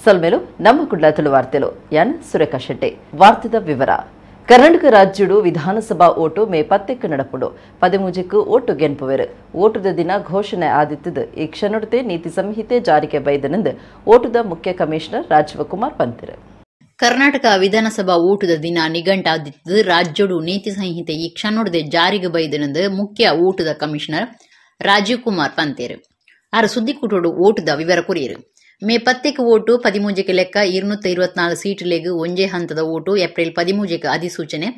ಸಲ್ಮೇಲು ನಮ್ಮ ಕುಡ್ಲಾತಲು ವಾರ್ತೆಲು ಯಾನ್ ಸುರೇಖಾ ಶೆಟ್ಟಿ ವಾರ್ತೆದ ವಿವರ ಕರ್ನಾಟಕ ರಾಜ್ಯಡು ವಿಧಾನಸಭಾ ಓಟು ಮೇ 10ಕ್ಕೆ ನಡಪುಡು 13ಕ್ಕೆ ಓಟು ಗೆನ್ಪುವೆರು ಓಟುದ ದಿನ ಘೋಷಣೆ ಆದಿತ್ತದು ಈ ಕ್ಷಣೊಡತೆ ನೀತಿ ಸಂಹಿತೆ ಜಾರಿಗೆ ಬೈದನೆಂದು ಓಟುದ ಮುಖ್ಯ ಕಮಿಷನರ್ ರಾಜೀವ್ ಕುಮಾರ್ ಪಂತಿರು ಕರ್ನಾಟಕ ವಿಧಾನಸಭಾ ಓಟುದ ದಿನ ನಿಘಂಟಾದಿತ್ತದು ರಾಜ್ಯಡು ನೀತಿ ಸಂಹಿತೆ ಈ ಕ್ಷಣೊಡದೆ ಜಾರಿಗೆ ಬೈದನೆಂದು ಮುಖ್ಯ ಓಟುದ ಕಮಿಷನರ್ ರಾಜೀವ್ ಕುಮಾರ್ ಪಂತೇರು ಆರು ಸುದ್ದಿಕೂಟೋಡು ಓಟುದ ವಿವರ ಕುರಿಯರು ಮೇ 10ಕ್ಕೆ ಓಟು 13ಕ್ಕೆ ಲೆಕ್ಕ 224 ಸೀಟ್ಲೆಗ್ ಒಂಜೇ ಹಂತದ ಓಟು ಏಪ್ರಿಲ್ 13ಕ್ಕೆ ಅಧಿಸೂಚನೆ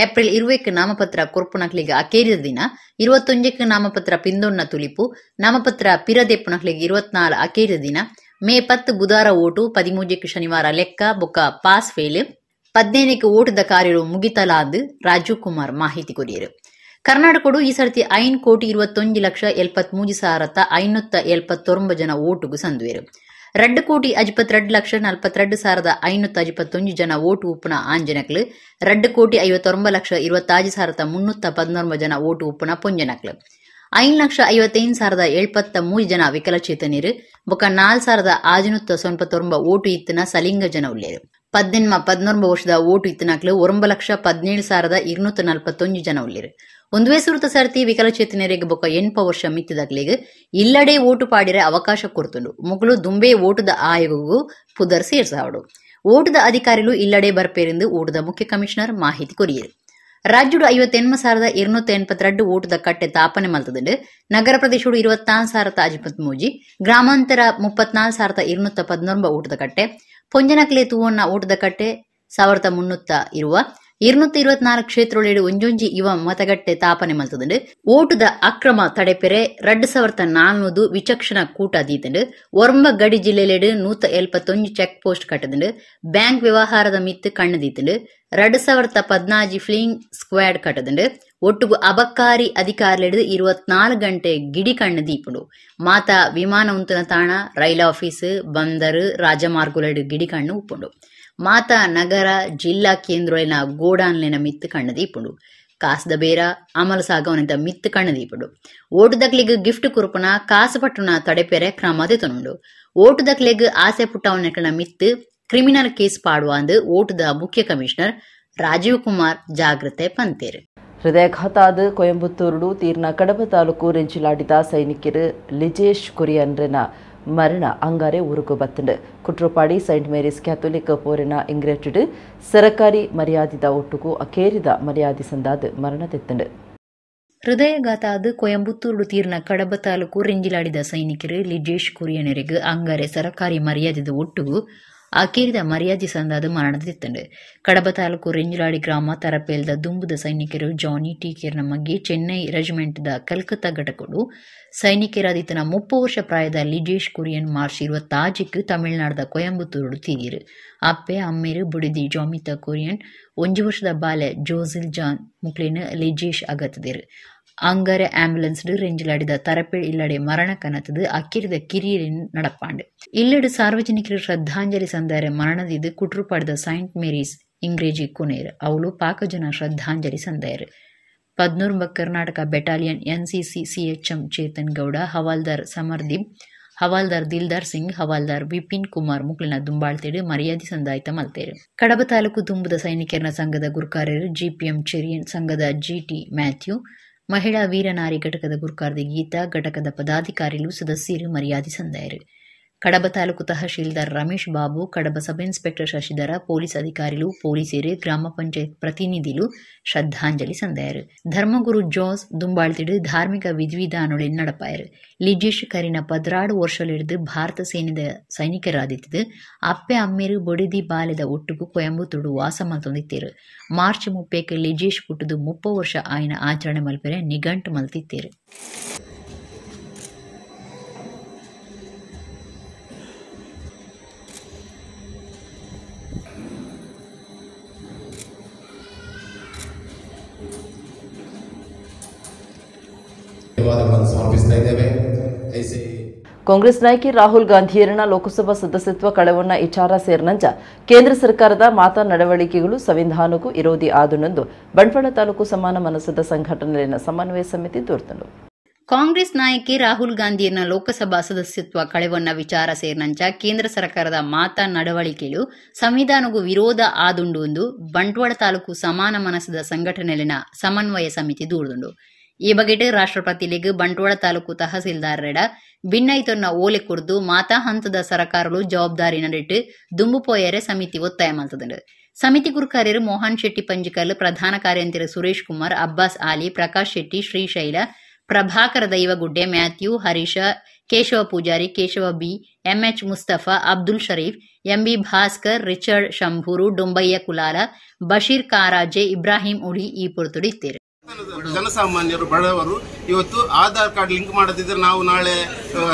ಏಪ್ರಿಲ್ 20ಕ್ಕೆ ನಾಮಪತ್ರ ಕೊರ್ಪುನಕ್ಲಿಗೆ ಅಕೇರಿದ ದಿನ 21ಕ್ಕೆ ನಾಮಪತ್ರ ಪಿಂದೊನ್ನ ತುಲಿಪು ನಾಮಪತ್ರ ಪಿರದೆಪ್ಪುನಕ್ಲಿಗೆ 24 ಅಕೇರಿದ ದಿನ ಮೇ 10 ಬುಧವಾರ ಓಟು 13ಕ್ಕೆ ಶನಿವಾರ ಲೆಕ್ಕ ಬೊಕ್ಕ ಪಾಸ್ ಫೇಲ್ 15ಕ್ಕೆ ಓಟದ ಕಾರ್ಯರು ಮುಗಿತಲಾದ್ ರಾಜೀವ್ ಕುಮಾರ್ ಮಾಹಿತಿ ಕೊರಿಯರು ಕರ್ನಾಟಕಡು ಈ ಸರ್ತಿ 5,21,73,579 ಜನ ಓಟುಗೂ ಸಂದುವೆರು 2,52,42,551 ಜನ ಓಟು ಉಪ್ಪುನ ಆಂಜನಕ್ಲು 2,59,26,319 ಜನ ಓಟು ಉಪ್ಪುನ ಪೊಂಜನಕ್ಲು 5,55,073 ಜನ ವಿಕಲಚೇತನರು ಬೊಕ್ಕ 4,699 ಓಟು ಇತ್ತಿನ ಸಲಿಂಗ ಜನ ಉಳ್ಳೇರು 18 ವರ್ಷದ ಓಟು ಇತ್ತಿನಕ್ಲು 9,17,241 ಜನ ಉಳ್ಳೇರು ಒಂದುವೇ ಸುರುತ ಸರ್ತಿ ವಿಕಲಚೇತನರಿಗೆ ಬೊಕ್ಕ 8 ವರ್ಷ ಮಿತ್ತಿದಾಗ್ಲಿಗೆ ಇಲ್ಲಡೆ ಓಟು ಪಾಡಿರೆ ಅವಕಾಶ ಕೊಡ್ತುಂಡು ಮುಗ್ಲು ದುಂಬೆ ಓಟುದ ಆಯೋಗಗೂ ಪುದರ್ ಸೇರ್ಸಾವಡು ಓಟುದ ಅಧಿಕಾರಿಗಳು ಇಲ್ಲಡೆ ಬರ್ಪೇರೆಂದು ಓಟುದ ಮುಖ್ಯ ಕಮಿಷನರ್ ಮಾಹಿತಿ ಕೊರಿಯರು ರಾಜ್ಯಡು 58,282 ಓಟುದ ಕಟ್ಟೆ ತಾಪನೆ ಮಲ್ತದುಂಡು ನಗರ ಪ್ರದೇಶಡು 26,053 ಗ್ರಾಮಾಂತರ 34,219 ಓಟುದ ಕಟ್ಟೆ ಪೊಂಜನಕ್ಲೆ ತೂವನ್ನ ಓಟುದ ಕಟ್ಟೆ 1,300 ಇರುವ 224 ಕ್ಷೇತ್ರೊಳೇಡು ಒಂಜೊಂಜಿ ಇವ ಮತಗಟ್ಟೆ ತಾಪನೆ ಮಲ್ತದುಂಡು ಓಟುದ ಅಕ್ರಮ ತಡೆಪೆರೆ 2,400 ವಿಚಕ್ಷಣ ಕೂಟ ದೀತುಂಡು ಒರಂಬ ಗಡಿ ಜಿಲ್ಲೆಲೇಡು 171 ಚೆಕ್ ಪೋಸ್ಟ್ ಕಟ್ಟದುಂಡು ಬ್ಯಾಂಕ್ ವ್ಯವಹಾರದ ಮಿತ್ತು ಕಣ್ಣು ದೀತುಂಡು 2014 ಫ್ಲೀಯಿಂಗ್ ಸ್ಕ್ವಾಡ್ ಕಟ್ಟದುಂಡು ಒಟ್ಟುಗು ಅಬಕಾರಿ ಅಧಿಕಾರಿಲೇಡು 24 ಗಂಟೆ ಗಿಡಿ ಕಣ್ಣು ದೀಪುಂಡು ಮಾತಾ ವಿಮಾನ ಉಂತನ ತಾಣ ರೈಲ್ ಆಫೀಸ್ ಬಂದರು ರಾಜಮಾರ್ಗುಲೇಡು ಗಿಡಿ ಕಣ್ಣು ಉಪ್ಪುಂಡು ಮಾತಾ ನಗರ ಜಿಲ್ಲಾ ಕೇಂದ್ರಲಿನ ಗೋಡಾನ್ಲಿನ ಮಿತ್ತು ಕಣ್ಣು ದೀಪುಂಡು ಕಾಸದ ಬೇರ ಅಮಲು ಸಾಗವನಿಂದ ಮಿತ್ತು ಕಣ್ಣು ದೀಪುಂಡು ಓಟುದಕ್ಲಿಗ್ ಗಿಫ್ಟ್ ಕುರುಪುನ ಕಾಸು ಪಟ್ಟುನ ತಡೆಪೆರೆ ಕ್ರಮ ದೆತನುಂಡು ಓಟುದಕ್ಲಿಗ್ ಆಸೆ ಪುಟ್ಟವನಕನ ಮಿತ್ತು ಕ್ರಿಮಿನಲ್ ಕೇಸ್ ಪಾಡುವ ಅಂದು ಓಟುದ ಮುಖ್ಯ ಕಮಿಷನರ್ ರಾಜೀವ್ ಕುಮಾರ್ ಜಾಗ್ರತೆ ಪಂತೇರು ಹೃದಯಾಘಾತ ಕೊಯಂಬತ್ತೂರು ತೀರ್ನ ಕಡಬ ತಾಲೂಕು ರೆಂಚಿಲಾಡಿದ ಸೈನಿಕರು ಲಿಜೇಶ್ ಕುರಿಯನ್ರನ ಮರಣ ಅಂಗಾರೆ ಊರುಕು ಬತ್ತುಂಡು ಕುಟ್ರುಪಾಡಿ ಸೈಂಟ್ ಮೇರೀಸ್ ಕ್ಯಾಥೋಲಿಕ್ ಪೋರಿನ ಇಂಗ್ರೆಟಿಡ್ ಸರಕಾರಿ ಮರ್ಯಾದಿದ ಒಟ್ಟುಗೂ ಅಕೇರಿದ ಮರ್ಯಾದಿ ಸಂದಾದ ಮರಣ ತೆತ್ತುಂಡು ಹೃದಯಘಾತಾದ ಕೊಯಂಬತ್ತೂರು ತೀರ್ನ ಕಡಬ ತಾಲೂಕು ರೆಂಜಿಲಾಡಿದ ಸೈನಿಕರು ಲಿಜೇಶ್ ಕುರಿಯನರಿಗೆ ಅಂಗಾರೆ ಸರಕಾರಿ ಮರ್ಯಾದಿದ ಒಟ್ಟುಗೂ ಅಕೇರಿದ ಮರ್ಯಾದೆ ಸಂದಾದ ಮರಣದೆತ್ತಂಡು ಕಡಬ ತಾಲೂಕು ರೆಂಜಿಲಾಡಿ ಗ್ರಾಮ ತರಪೇಲ್ದ ದುಂಬುದ ಸೈನಿಕರು ಜಾನಿ ಟೀಕೇರ್ನ ಮಗ್ಗಿ ಚೆನ್ನೈ ರೆಜಿಮೆಂಟ್ದ ಕಲ್ಕತ್ತಾ ಘಟಕಡು ಸೈನಿಕರಾದಿತನ 30 ವರ್ಷ ಪ್ರಾಯದ ಲಿಜೇಶ್ ಕುರಿಯನ್ ಮಾರ್ಚ್ 26ಕ್ಕೆ ತಮಿಳುನಾಡದ ಕೊಯಂಬತ್ತೂರು ತೀರಿರು ಅಪ್ಪೆ ಅಮ್ಮೇರು ಬುಡಿದಿ ಜಾಮಿತಾ ಕುರಿಯನ್ 1 ವರ್ಷದ ಬಾಲೆ ಜೋಸಿಲ್ ಜಾನ್ ಮುಕ್ಲಿನ ಲಿಜೇಶ್ ಅಗತದಿರು ಅಂಗರೆ ಆಂಬುಲೆನ್ಸ್ ರೆಂಜಿಲಾಡಿದ ತರಪೇಳ್ ಇಲ್ಲಡೆ ಮರಣ ಕನತದು ಅಕ್ಕಿರಿದ ಕಿರಿಯರಿನ ನಡಪಾಂಡು ಇಲ್ಲಡೆ ಸಾರ್ವಜನಿಕರು ಶ್ರದ್ಧಾಂಜಲಿ ಸಂದಾರೆ ಮರಣದಿದ್ದು ಕುಟ್ರು ಪಡೆದ ಸೈಂಟ್ ಮೇರೀಸ್ ಇಂಗ್ರೇಜಿ ಕುನೇರ್ ಅವಳು ಪಾಕಜನ ಶ್ರದ್ಧಾಂಜಲಿ ಸಂದಾಯರು 14 ಕರ್ನಾಟಕ ಬೆಟಾಲಿಯನ್ ಎನ್ಸಿಸಿ ಸಿಎಚ್ಎಂ ಚೇತನ್ ಗೌಡ ಹವಾಲ್ದಾರ್ ಸಮರ್ದೀಪ್ ಹವಾಲ್ದಾರ್ ದಿಲ್ದಾರ್ ಸಿಂಗ್ ಹವಾಲ್ದಾರ್ ವಿಪಿನ್ ಕುಮಾರ್ ಮುಕ್ಲಿನ ದುಂಬಾಳ್ತೇಡು ಮರ್ಯಾದೆ ಸಂದಾಯಿತ ಮಲ್ತೇರು ಕಡಬ ತಾಲೂಕು ದುಂಬುದ ಸೈನಿಕರನ ಸಂಘದ ಗುರುಕಾರ್ಯರು ಜಿಪಿಎಂ ಚೆರಿಯನ್ ಸಂಘದ ಜಿಟಿ ಮ್ಯಾಥ್ಯೂ ಮಹಿಳಾ ವೀರನಾರಿ ಘಟಕದ ಗುರುಕಾರ್ದಿ ಗೀತಾ ಘಟಕದ ಪದಾಧಿಕಾರಿಗಳು ಸದಸ್ಯರು ಮರ್ಯಾದೆ ಸಂದಾಯರು ಕಡಬ ತಾಲೂಕು ತಹಶೀಲ್ದಾರ್ ರಮೇಶ್ ಬಾಬು ಕಡಬ ಸಬ್ ಇನ್ಸ್ಪೆಕ್ಟರ್ ಶಶಿಧರ ಪೊಲೀಸ್ ಅಧಿಕಾರಿಗಳು ಪೊಲೀಸರು ಗ್ರಾಮ ಪಂಚಾಯತ್ ಪ್ರತಿನಿಧಿಗಳು ಶ್ರದ್ಧಾಂಜಲಿ ಸಂದಾಯರು ಧರ್ಮಗುರು ಜೋಸ್ ದುಂಬಾಳ್ತಿಡು ಧಾರ್ಮಿಕ ವಿಧಿವಿಧಾನೊಳೆ ನಡಪಾಯರು ಲಿಜೇಶ್ ಕರಿನ 16 ವರ್ಷಲಿಡಿದು ಭಾರತ ಸೇನೆದ ಸೈನಿಕರಾದಿತ್ತು ಅಪ್ಪೆ ಅಮ್ಮೇರು ಬೊಡಿದಿ ಬಾಲೆದ ಒಟ್ಟುಗೂ ಕೊಯಂಬತ್ತೂರು ವಾಸ ಮಲ್ತೊಂದಿತ್ತೇರು ಮಾರ್ಚ್ 30ಕ್ಕೆ ಲಿಜೇಶ್ ಹುಟ್ಟುದು 30 ವರ್ಷ ಆಯ್ನ ಆಚರಣೆ ಮಲ್ಪೆರೆ ನಿಘಂಟು ಮಲ್ತಿತ್ತೇರು ಕಾಂಗ್ರೆಸ್ ನಾಯಕಿ ರಾಹುಲ್ ಗಾಂಧಿಯರನ್ನ ಲೋಕಸಭಾ ಸದಸ್ಯತ್ವ ಕಳವನ್ನ ವಿಚಾರ ಸೇರಿನಂಚ ಕೇಂದ್ರ ಸರ್ಕಾರದ ಮಾತಾ ನಡವಳಿಕೆಗಳು ಸಂವಿಧಾನಕ್ಕೂ ವಿರೋಧಿ ಆದುನೆಂದು ಬಂಟ್ವಾಳ ತಾಲೂಕು ಸಮಾನ ಮನಸ್ಸದ ಸಂಘಟನೆಯ ಸಮನ್ವಯ ಸಮಿತಿ ತೋರ್ತಂಡು ಕಾಂಗ್ರೆಸ್ ನಾಯಕಿ ರಾಹುಲ್ ಗಾಂಧಿಯನ್ನ ಲೋಕಸಭಾ ಸದಸ್ಯತ್ವ ಕಳೆವನ್ನ ವಿಚಾರ ಸೇರಿನಂಚ ಕೇಂದ್ರ ಸರ್ಕಾರದ ಮಾತ ನಡವಳಿಕೆಲು ಸಂವಿಧಾನಗೂ ವಿರೋಧ ಆದುಂಡು ಎಂದು ಬಂಟ್ವಾಳ ತಾಲೂಕು ಸಮಾನ ಮನಸ್ಸದ ಸಂಘಟನೆಲಿನ ಸಮನ್ವಯ ಸಮಿತಿ ದೂರದುಂಡು. ಈ ಬಗೆಟ್ ರಾಷ್ಟ್ರಪತಿಲಿಗೆ ಬಂಟ್ವಾಳ ತಾಲೂಕು ತಹಸೀಲ್ದಾರರ ಭಿನ್ನೈತೊನ್ನ ಓಲೆ ಕುರ್ದು ಮಾತಾ ಹಂತದ ಸರ್ಕಾರಗಳು ಜವಾಬ್ದಾರಿ ನಡಿಟ್ಟು ದುಂಬು ಪೋಯರೆ ಸಮಿತಿ ಒತ್ತಾಯ ಮಾಡ್ತದುಂಡು. ಸಮಿತಿ ಕುರ್ಕಾರ್ಯರು ಮೋಹನ್ ಶೆಟ್ಟಿ ಪಂಜಿಕಲ್, ಪ್ರಧಾನ ಕಾರ್ಯಂತರ Suresh Kumar, Abbas Ali, Prakash Shetty, Srishaila, Prabhakara Daivagudde, Matthew, Harisha, Keshava Poojary, Keshava B, M H Mustafa, Abdul Sharif, M B Bhaskar, Richard Shambhuru, Dombayya Kulala, Basheer Karaje, Ibrahim ಉಳಿ ಈ ಪುರ್ತುಡಿತ್ತೇರು. ಜನಸಾಮಾನ್ಯರು ಬಡವರು ಇವತ್ತು ಆಧಾರ್ ಕಾರ್ಡ್ ಲಿಂಕ್ ಮಾಡದಿದ್ರೆ ನಾವು ನಾಳೆ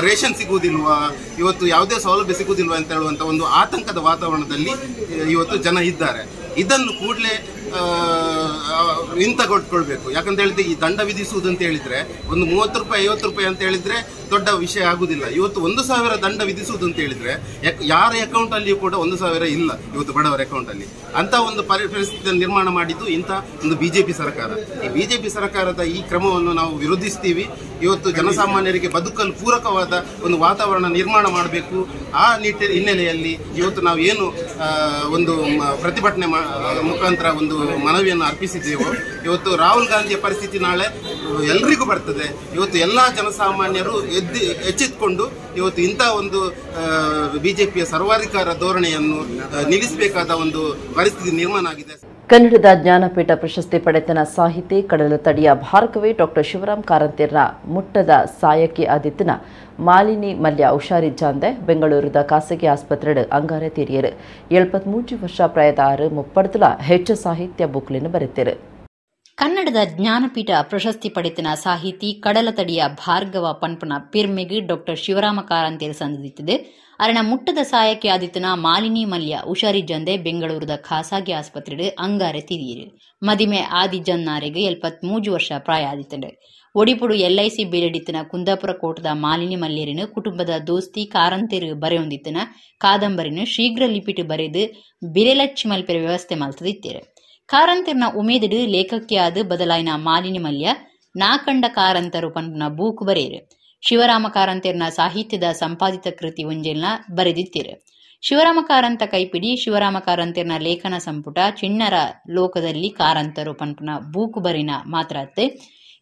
ರೇಷನ್ ಸಿಗುವುದಿಲ್ವಾ, ಇವತ್ತು ಯಾವುದೇ ಸೌಲಭ್ಯ ಸಿಗುವುದಿಲ್ವಾ ಅಂತ ಹೇಳುವಂತ ಒಂದು ಆತಂಕದ ವಾತಾವರಣದಲ್ಲಿ ಇವತ್ತು ಜನ ಇದ್ದಾರೆ. ಇದನ್ನು ಕೂಡಲೇ ಇಂತಗೊಳ್ಬೇಕು. ಯಾಕಂತ ಹೇಳಿದ್ರೆ ಈ ದಂಡ ವಿಧಿಸುವುದು ಅಂತ ಹೇಳಿದ್ರೆ ಒಂದು 30 ರೂಪಾಯಿ 50 ರೂಪಾಯಿ ಅಂತ ಹೇಳಿದ್ರೆ ದೊಡ್ಡ ವಿಷಯ ಆಗುದಿಲ್ಲ. ಇವತ್ತು 1,000 ದಂಡ ವಿಧಿಸುವುದು ಅಂತ ಹೇಳಿದ್ರೆ ಯಾರ ಅಕೌಂಟ್ ಅಲ್ಲಿಯೂ ಕೂಡ 1,000 ಇಲ್ಲ ಇವತ್ತು ಬಡವರ ಅಕೌಂಟ್ ಅಲ್ಲಿ. ಅಂತ ಒಂದು ಪರಿಸ್ಥಿತಿಯನ್ನು ನಿರ್ಮಾಣ ಮಾಡಿದ್ದು ಇಂಥ ಒಂದು ಬಿಜೆಪಿ ಸರ್ಕಾರ. ಈ ಬಿಜೆಪಿ ಸರ್ಕಾರದ ಈ ಕ್ರಮವನ್ನು ನಾವು ವಿರೋಧಿಸ್ತೀವಿ. ಇವತ್ತು ಜನಸಾಮಾನ್ಯರಿಗೆ ಬದುಕಲು ಪೂರಕವಾದ ಒಂದು ವಾತಾವರಣ ನಿರ್ಮಾಣ ಮಾಡಬೇಕು. ಆ ಹಿನ್ನೆಲೆಯಲ್ಲಿ ಇವತ್ತು ನಾವು ಏನು ಒಂದು ಪ್ರತಿಭಟನೆ ಮುಖಾಂತರ ಒಂದು ಮನವಿಯನ್ನು ಅರ್ಪಿಸಿದ್ದೇವೋ, ಇವತ್ತು ರಾಹುಲ್ ಗಾಂಧಿಯ ಪರಿಸ್ಥಿತಿ ನಾಳೆ ಎಲ್ರಿಗೂ ಬರ್ತದೆ. ಇವತ್ತು ಎಲ್ಲಾ ಜನಸಾಮಾನ್ಯರು ಎಚ್ಚೆತ್ತುಕೊಂಡು ಇವತ್ತು ಇಂಥ ಒಂದು ಬಿಜೆಪಿಯ ಸರ್ವಾಧಿಕಾರ ಧೋರಣೆಯನ್ನು ನಿಲ್ಲಿಸಬೇಕಾದ ಒಂದು ಪರಿಸ್ಥಿತಿ ನಿರ್ಮಾಣ ಆಗಿದೆ. ಕನ್ನಡದ ಜ್ಞಾನಪೀಠ ಪ್ರಶಸ್ತಿ ಪಡೆತನ ಸಾಹಿತಿ ಕಡಲ ತಡಿಯ ಭಾರ್ಗವಿ ಡಾಕ್ಟರ್ ಶಿವರಾಮ್ ಕಾರಂತೇರ್ನ ಮುಟ್ಟದ ಸಾಯಕಿ ಆದಿತ್ತಿನ ಮಾಲಿನಿ ಮಲ್ಯ ಹುಷಾರಿಜ್ಜಾಂದೆ ಬೆಂಗಳೂರದ ಖಾಸಗಿ ಆಸ್ಪತ್ರೆ ಅಂಗಾರೆ ತೀರಿಯರು 73 ವರ್ಷ ಪ್ರಾಯದ ಮುಪ್ಪಡ್ತಲ ಹೆಚ್ಚು ಸಾಹಿತ್ಯ ಬುಕ್ಲಿನ ಬರೆತಿರು. ಕನ್ನಡದ ಜ್ಞಾನಪೀಠ ಪ್ರಶಸ್ತಿ ಪಡೆತನ ಸಾಹಿತಿ ಕಡಲ ತಡಿಯ ಭಾರ್ಗವ ಪನ್ಪನ ಪಿರ್ಮೆಗೆ ಡಾಕ್ಟರ್ ಶಿವರಾಮ ಕಾರಂತೇರು ಸಂದಿದ್ದಿದೆ. ಅರಣ ಮುಟ್ಟದ ಸಾಯಕ್ಕೆ ಆದಿತ್ತನ ಮಾಲಿನಿ ಮಲ್ಯ ಹುಷಾರಿಜ್ಜಂದೆ ಬೆಂಗಳೂರದ ಖಾಸಗಿ ಆಸ್ಪತ್ರೆ ಅಂಗಾರೆ ತಿರಿಯಿರು. ಮದಿಮೆ ಆದಿಜನ್ನಾರೆಗೆ 73 ವರ್ಷ ಪ್ರಾಯ ಆದಿತ್ತಂಡೆ. ಒಡಿಪುಡು LIC ಬೇಲೆಡಿತ್ತನ ಕುಂದಾಪುರ ಕೋಟದ ಮಾಲಿನಿ ಮಲ್ಯರಿನ ಕುಟುಂಬದ ದೋಸ್ತಿ ಕಾರಂತೇರು ಬರೆಯೊಂದಿತ್ತನ ಕಾದಂಬರಿನ ಶೀಘ್ರ ಲಿಪಿಟ್ ಬರೆದು ಬಿರೆಲಚ್ಚಿ ಮಲ್ಪೆರ ವ್ಯವಸ್ಥೆ ಮಲ್ತದಿತ್ತೇರು. ಕಾರಂತರ್ನ ಉಮೇದಿಡು ಲೇಖಕಿಯಾದ ಬದಲಾಯಿನ ಮಾಲಿನಿ ಮಲ್ಯ ನಾಕಂಡ ಕಾರಂತರು ಪನ್ಪನ ಬೂಕು ಬರೆಯರು. ಶಿವರಾಮ ಕಾರಂತರ್ನ ಸಾಹಿತ್ಯದ ಸಂಪಾದಿತ ಕೃತಿ ಒಂಜೆಲ್ನ ಬರೆದಿತ್ತೇರು. ಶಿವರಾಮ ಕಾರಂತ ಕೈಪಿಡಿ ಶಿವರಾಮ ಕಾರಂತರ್ನ ಲೇಖನ ಸಂಪುಟ ಚಿಣ್ಣರ ಲೋಕದಲ್ಲಿ ಕಾರಂತರು ಪನ್ಪನ ಬೂಕು ಬರಿನ ಮಾತ್ರತ್ತೆ.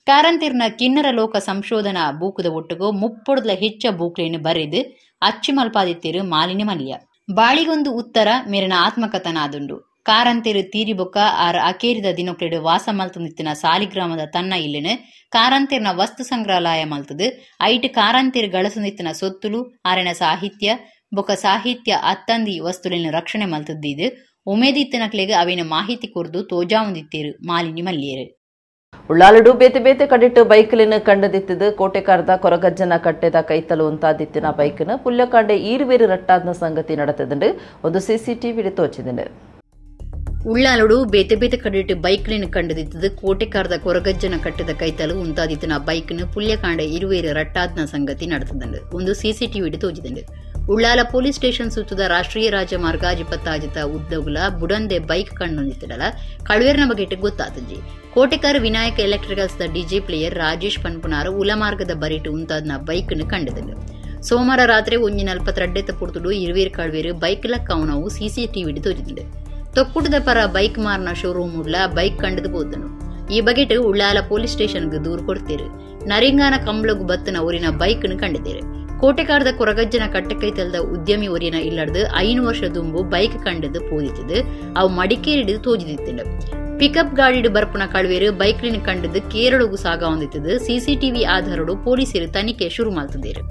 ಕಾರಂತರ್ನ ಕಿನ್ನರ ಲೋಕ ಸಂಶೋಧನಾ ಬೂಕುದ ಒಟ್ಟುಗೋ 30 ಹೆಚ್ಚ ಬೂಕ್ಲೇನು ಬರೆದು ಅಚ್ಚಿ ಮಲ್ಪಾದಿತ್ತೇರು ಮಾಲಿನಿ ಮಲ್ಯ. ಬಾಳಿಗೊಂದು ಉತ್ತರ ಮೇರಿನ ಆತ್ಮಕಥನಾದುಂಡು. ಕಾರಂತೇರು ತೀರಿಬೊಕ್ಕ ಆರ್ ಅಕೇರಿದ ದಿನೊಕ್ಲೆಡು ವಾಸ ಮಲ್ತುನಿತ್ತಿನ ಸಾಲಿಗ್ರಾಮದ ತನ್ನ ಇಲ್ಲಿನ ಕಾರಂತೇರ್ನ ವಸ್ತು ಸಂಗ್ರಹಾಲಯ ಮಲ್ತದು. ಐಟ್ ಕಾರಂತೇರು ಗಳಸುನಿತ್ತಿನ ಸೊತ್ತುಲು ಆರಿನ ಸಾಹಿತ್ಯ ಬೊಕ್ಕ ಸಾಹಿತ್ಯ ಅತ್ತಂದಿ ವಸ್ತುಲಿನ ರಕ್ಷಣೆ ಮಲ್ತದ್ದಿದು. ಉಮೇದಿತ್ತಿನಕ್ಲೆಗೆ ಅವಿನ ಮಾಹಿತಿ ಕುರ್ದು ತೋಜಾವುದಿತ್ತೇರು ಮಾಲಿನಿ ಮಲ್ಯರು. ಉಳ್ಳಾಲಡು ಬೇತೆ ಬೇತೆ ಕಡಿಟ್ಟು ಬೈಕ್ಲಿನ ಕಂಡದಿತ್ತದು ಕೋಟೆಕಾರದ ಕೊರಗಜ್ಜನ ಕಟ್ಟೆದ ಕೈತಲು ಉಂತಾದಿತ್ತಿನ ಬೈಕ್ನ ಪುಲ್ಯಕಾಂಡೆ ಈರುವೇರು ರಟ್ಟಾದ್ನ ಸಂಗತಿ ನಡೆತದಂಡು ಒಂದು CCTV ತೋಚಿದಂಡು. ಉಳ್ಳಾಲಡು ಬೇತೆ ಬೇತೆ ಕಡಿಟ್ಟು ಬೈಕ್ಲಿನ ಕಂಡದಿತ್ತದು ಕೋಟೆಕಾರದ ಕೊರಗಜ್ಜನ ಕಟ್ಟೆದ ಕೈತಲು ಉಂತಾದಿತ್ತಿನ ಬೈಕ್ನ ಪುಲ್ಯಕಾಂಡೆ ಇರುವೇರು ರಟ್ಟಾದ್ನ ಸಂಗತಿ ನಡೆತದಂಡು ಒಂದು CCTV ತೋಚಿದಂಡು. ಉಳ್ಳಾಲ ಪೊಲೀಸ್ ಸ್ಟೇಷನ್ ಸುತ್ತದ ರಾಷ್ಟ್ರೀಯ ರಾಜಮಾರ್ಗ 26 ಉದ್ದಗುಲ ಬುಡಂದೆ ಬೈಕ್ ಕಂಡೊಂದಿತ್ತಡಲ ಕಳುವೇರ್ನ ಬಗೆಟ್ ಗೊತ್ತಾತಜ್ಜಿ. ಕೋಟೆಕಾರ ವಿನಾಯಕ ಎಲೆಕ್ಟ್ರಿಕಲ್ಸ್ ದ DJ ಪ್ಲೇಯರ್ ರಾಜೇಶ್ ಪನ್ಪುನಾರ ಉಲಮಾರ್ಗದ ಬರಿಟು ಉಂತಾದ್ನ ಬೈಕ್ನ ಕಂಡದಂಡು. ಸೋಮವಾರ ರಾತ್ರಿ 1:42 ಪುರ್ತುಡು ಇರುವೇರು ಕಳುವೇರು ಬೈಕ್ಲ ಕೌನವು CCTV ತೋಚಿದಂಡು. ತೊಕ್ಕುಟದ ಪರ ಬೈಕ್ ಮಾರ್ನ ಶೋರೂಮ್ ಉಳ್ಳ ಬೈಕ್ ಕಂಡದು ಬೋದನು. ಈ ಬಗೆಟ್ ಉಳ್ಳಾಲ ಪೊಲೀಸ್ ಸ್ಟೇಷನ್ಗೆ ದೂರು ಕೊಡ್ತೇರು. ನರಿಂಗಾನ ಕಂಬ್ಳಗು ಬತ್ತನ ಊರಿನ ಬೈಕ್ನ ಕಂಡಿದ್ದೇರು. ಕೋಟೆಕಾರದ ಕೊರಗಜ್ಜನ ಕಟ್ಟೆಕೈತಲ್ದ ಉದ್ಯಮಿ ಒರಿಯನ ಇಲ್ಲಡ್ದು 5 ವರ್ಷ ದುಂಬು ಬೈಕ್ ಕಂಡದು ಪೋದಿತ್ತದು ಅವು ಮಡಿಕೇರಿಡು ತೋಜಿದಿತ್ತಂಡು. ಪಿಕಪ್ ಗಾಡಿಡು ಬರ್ಪುನ ಕಳುವೇರು ಬೈಕ್ಲಿನ ಕಂಡದು ಕೇರಳಗೂ ಸಾಗ ಹೊಂದಿತ್ತದು. CCTV ಆಧಾರಡು ಪೊಲೀಸರು ತನಿಖೆ ಶುರು ಮಾಡ್ತಿದ್ದೇರು.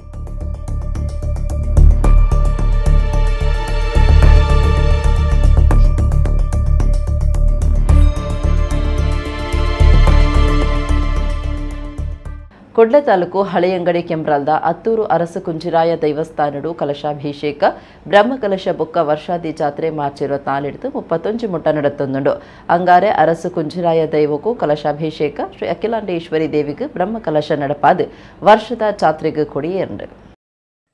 ಕೊಡ್ಲ ತಾಲೂಕು ಹಳೆಯಂಗಡಿ ಕೆಂಬ್ರಾಲ್ದ ಅತ್ತೂರು ಅರಸು ಕುಂಜಿರಾಯ ದೈವಸ್ಥಾನಡು ಕಲಶಾಭಿಷೇಕ ಬ್ರಹ್ಮಕಲಶ ಬೊಕ್ಕ ವರ್ಷಾದಿ ಜಾತ್ರೆ ಮಾರ್ಚ್ 24 31 ಮುಟ್ಟ ನಡೆತೊಂದುಂಡು. ಅಂಗಾರೆ ಅರಸು ಕುಂಜಿರಾಯ ದೈವಕ್ಕೂ ಕಲಶಾಭಿಷೇಕ ಶ್ರೀ ಅಖಿಲಾಂಡೇಶ್ವರಿ ದೇವಿಗೆ ಬ್ರಹ್ಮಕಲಶ ನಡಪಾದು ವರ್ಷದ ಜಾತ್ರೆಗೆ ಕೊಡಿಯೇರು.